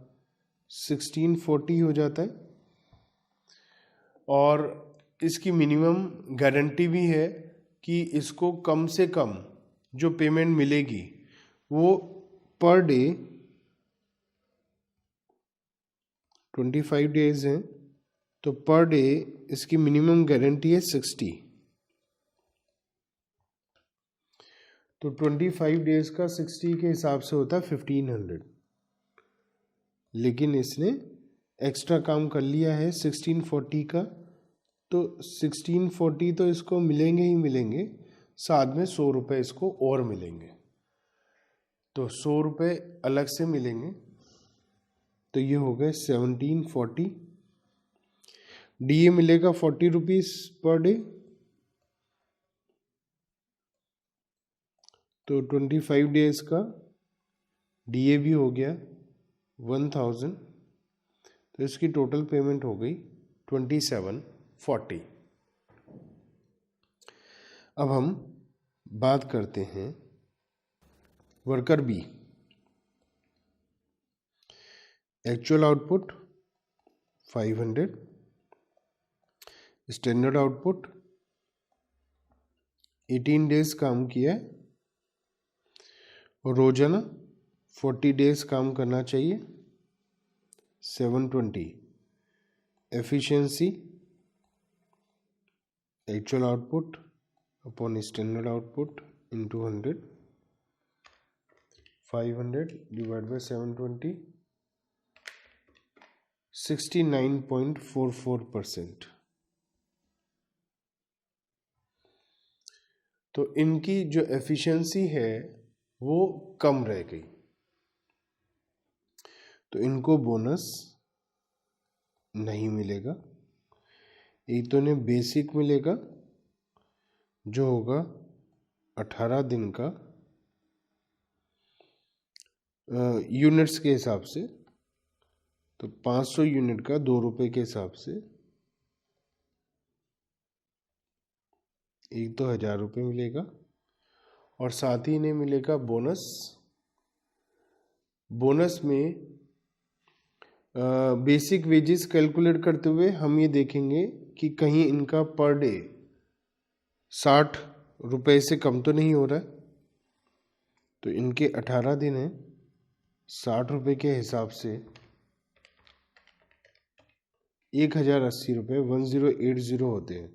A: 1640 हो जाता है। और इसकी मिनिमम गारंटी भी है कि इसको कम से कम जो पेमेंट मिलेगी वो पर डे 25 डेज हैं, तो पर डे इसकी मिनिमम गारंटी है 60। तो 25 डेज का 60 के हिसाब से होता है 1500। लेकिन इसने एक्स्ट्रा काम कर लिया है 1640 का, तो 1640 तो इसको मिलेंगे ही मिलेंगे, साथ में 100 रुपये इसको और मिलेंगे। तो 100 रुपये अलग से मिलेंगे, तो ये हो गए 1740। डीए मिलेगा 40 रुपीज़ पर डे, तो 25 डेज का डीए भी हो गया 1000। तो इसकी टोटल पेमेंट हो गई 2740। अब हम बात करते हैं worker bee. Actual output 500, standard output 18 days काम किया है, और रोजाना 40 डेज काम करना चाहिए, 720। Efficiency actual output upon standard output into 100, 500 divide by 720, 69.44%। तो इनकी जो एफिशिएंसी है वो कम रह गई, तो इनको बोनस नहीं मिलेगा। एक तो इन्हें बेसिक मिलेगा जो होगा 18 दिन का यूनिट्स के हिसाब से, तो 500 यूनिट का 2 रुपये के हिसाब से एक तो 1000 रुपये मिलेगा और साथ ही इन्हें मिलेगा बोनस। बोनस में बेसिक वेजेस कैलकुलेट करते हुए हम ये देखेंगे कि कहीं इनका पर डे 60 रुपये से कम तो नहीं हो रहा है। तो इनके 18 दिन हैं, 60 रुपये के हिसाब से 1080 रुपये 1080 होते हैं।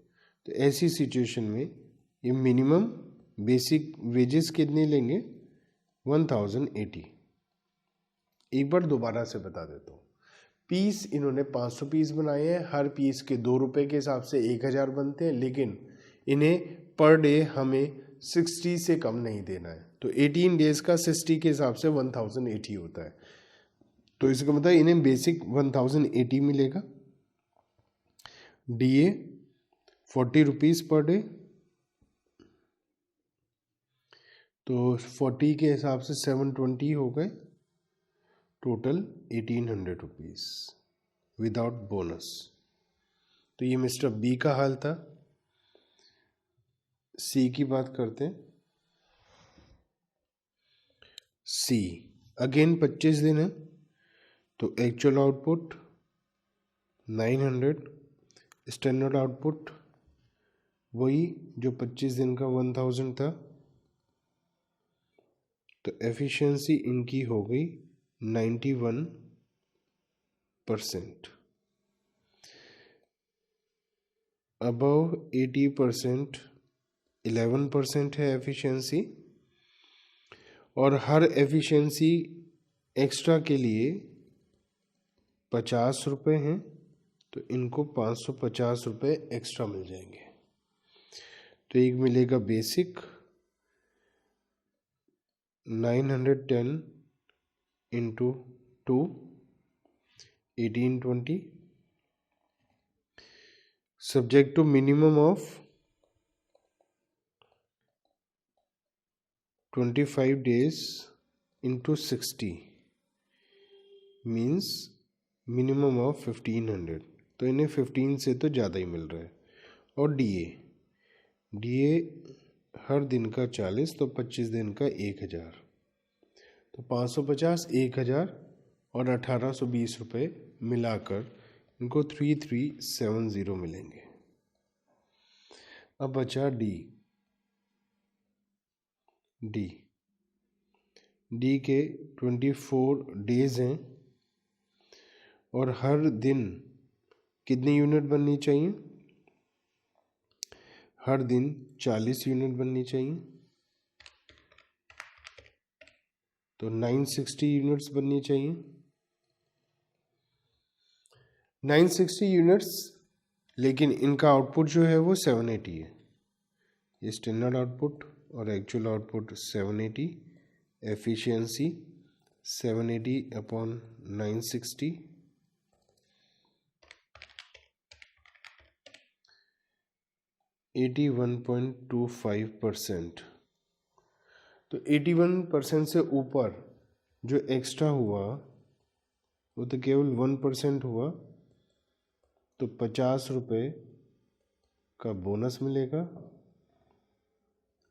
A: तो ऐसी सिचुएशन में ये मिनिमम बेसिक वेजेस कितने लेंगे? 1080। एक बार दोबारा से बता देता हूँ। पीस इन्होंने 500 पीस बनाए हैं, हर पीस के 2 रुपये के हिसाब से 1000 बनते हैं, लेकिन इन्हें पर डे हमें 60 से कम नहीं देना है। तो 18 डेज का 60 के हिसाब से 1080 होता है। तो इसका मतलब इन्हें बेसिक 1080 मिलेगा। DA 40 रुपीज़ पर डे, तो 40 के हिसाब से 720 हो गए, टोटल 1800 रुपीज़ विदाउट बोनस। तो ये मिस्टर बी का हाल था। सी की बात करते हैं। सी अगेन 25 दिन है, तो एक्चुअल आउटपुट 900, स्टैंडर्ड आउटपुट वही जो 25 दिन का 1000 था। तो एफिशिएंसी इनकी हो गई 91%। अबव 80% 11% है एफिशिएंसी, और हर एफिशिएंसी एक्स्ट्रा के लिए 50 रुपये हैं, तो इनको 550 रुपये एक्स्ट्रा मिल जाएंगे। तो एक मिलेगा basic 910 into 2 1820, subject to minimum of 25 days into 60 means minimum of 1500। तो इन्हें 15 से तो ज़्यादा ही मिल रहा है। और DA हर दिन का 40, तो 25 दिन का 1000, तो 550 1000 और 1820 रुपये मिलाकर इनको 3370 मिलेंगे। अब बचा डी के 24 डेज हैं, और हर दिन कितनी यूनिट बननी चाहिए? हर दिन 40 यूनिट बननी चाहिए, तो 960 यूनिट्स बननी चाहिए। 960 यूनिट्स, लेकिन इनका आउटपुट जो है वो 780 है। ये स्टैंडर्ड आउटपुट और एक्चुअल आउटपुट 780, एफिशिएंसी 780 अपॉन 960, 81.25%। तो 81% से ऊपर जो एक्स्ट्रा हुआ वो तो केवल 1% हुआ, तो 50 रुपये का बोनस मिलेगा।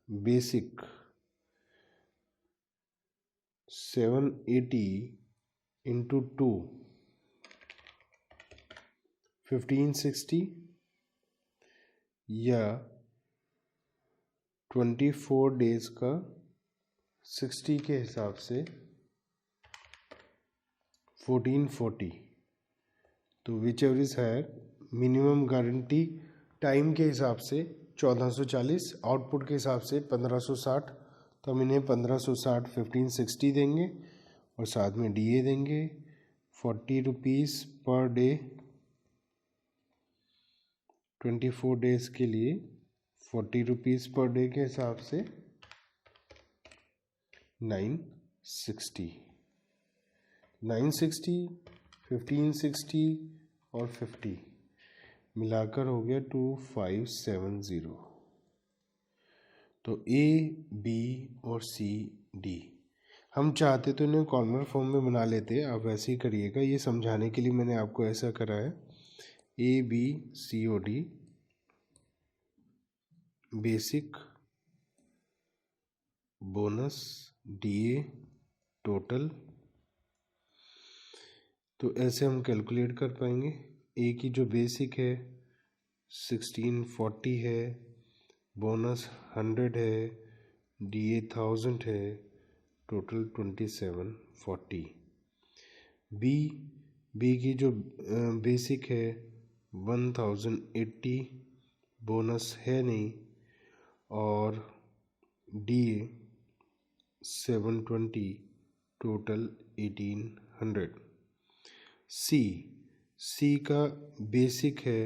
A: बेसिक 780 इंटू 2 1560, या 24 डेज का 60 के हिसाब से 1440। तो whichever is higher, minimum guarantee time के हिसाब से 1440, आउटपुट के हिसाब से 1560। तो हम इन्हें 1560 1560 देंगे और साथ में DA देंगे 40 रुपीज़ पर डे 24 डेज के लिए, 40 रुपीज़ पर डे के हिसाब से 960, 1560 और 50 मिलाकर हो गया 2570। तो A, B और C, D हम चाहते तो इन्हें कॉर्नर फॉर्म में बना लेते, आप वैसे ही करिएगा। ये समझाने के लिए मैंने आपको ऐसा करा है। A, B, C और D basic, bonus, DA, total. तो ऐसे हम कैलकुलेट कर पाएंगे। ए की जो बेसिक है 1640 है, बोनस 100 है, डीए 1000 है, टोटल 2740। बी की जो बेसिक है 1080, बोनस है नहीं, और डीए 720, टोटल 1800। सी का बेसिक है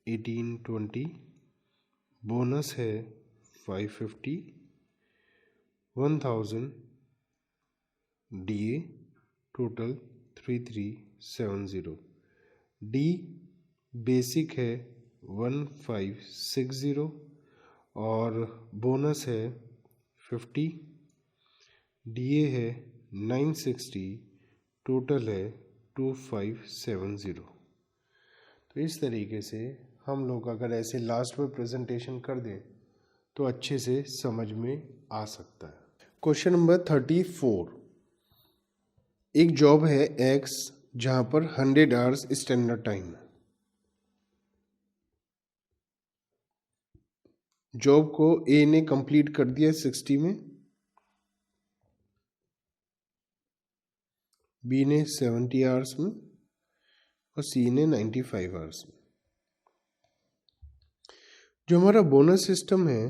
A: 1820, बोनस है 550, 1000, डीए टोटल 3370। डी बेसिक है 1560 और बोनस है 50, डीए है 960, टोटल है 2570। तो इस तरीके से हम लोग अगर ऐसे लास्ट में प्रेजेंटेशन कर दें तो अच्छे से समझ में आ सकता है। Question number 34। एक जॉब है एक्स जहां पर 100 आवर्स स्टैंडर्ड टाइम है। जॉब को ए ने कंप्लीट कर दिया 60 में, बी ने 70 आवर्स में और सी ने 95 आवर्स में। जो हमारा बोनस सिस्टम है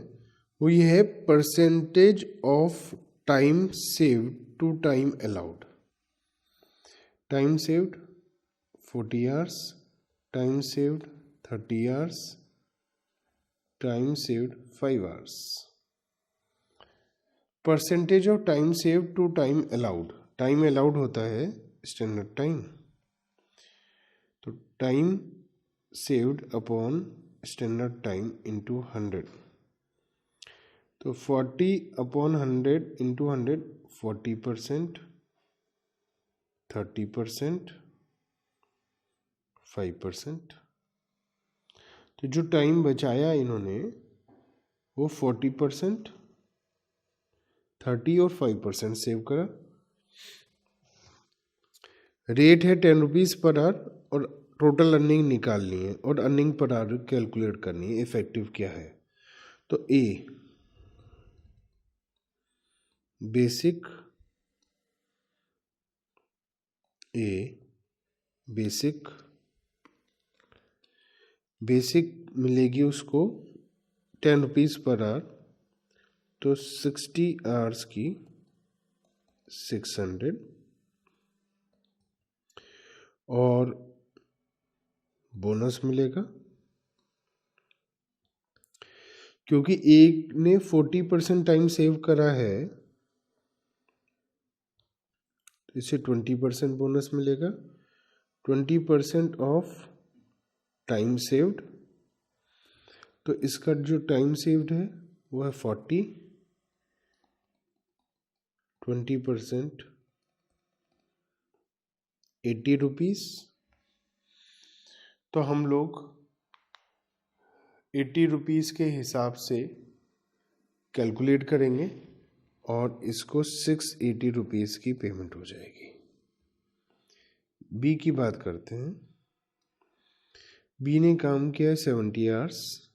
A: वो ये है percentage of time saved to time allowed. Time saved 40 hours, time saved 30 hours, time saved 5 hours. Percentage of time saved to time allowed. Time allowed होता है स्टैंडर्ड टाइम, तो time saved upon standard time into 100। तो 40 upon 100 into 100, 40%, 30%, 5%। तो जो time बचाया इन्होंने वो 40%, 30 और 5% सेव करा। रेट है 10 रुपीज़ पर आवर और टोटल अर्निंग निकालनी है और अर्निंग पर आवर कैलकुलेट करनी है, इफेक्टिव क्या है। तो ए बेसिक, बेसिक मिलेगी उसको 10 रुपीज़ पर आवर, तो 60 आवर्स की 600, और बोनस मिलेगा क्योंकि एक ने 40% टाइम सेव करा है तो इसे 20% बोनस मिलेगा। 20% ऑफ टाइम सेव्ड, तो इसका जो टाइम सेव्ड है वो है 40, 20% 80 रुपीज़। तो हम लोग 80 रुपीज़ के हिसाब से कैलकुलेट करेंगे और इसको 680 रुपीज़ की पेमेंट हो जाएगी। बी की बात करते हैं। बी ने काम किया 70 आवर्स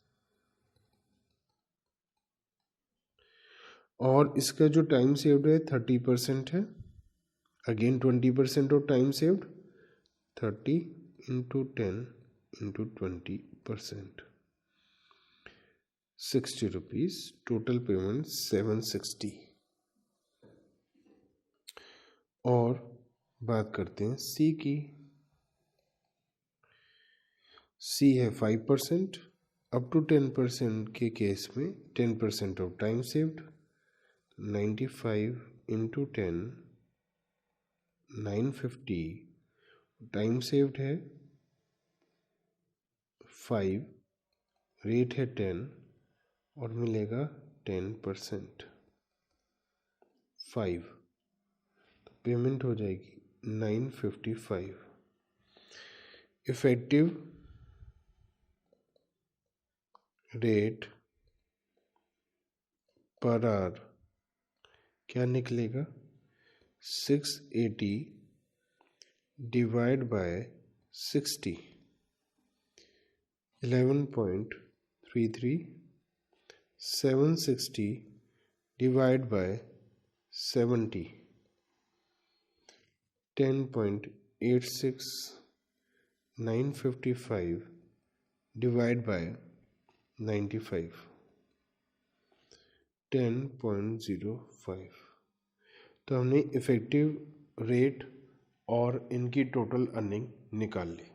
A: और इसका जो टाइम सेव्ड है 30% है। Again 20% of time saved, 30 into 10 into 20%, 60 rupees. Total payment 760। और बात करते हैं सी की। सी है 5%, अप टू 10% के केस में 10% of time saved, 95 into 10, 950। Time saved है 5, रेट है 10 और मिलेगा 10%, 5, तो पेमेंट हो जाएगी 955। इफेक्टिव रेट पर आवर क्या निकलेगा? 680 divide by 60, 11.33. 760 divide by 70, 10.86. 955 divide by 95, 10.05. तो हमने इफ़ेक्टिव रेट और इनकी टोटल अर्निंग निकाल ली।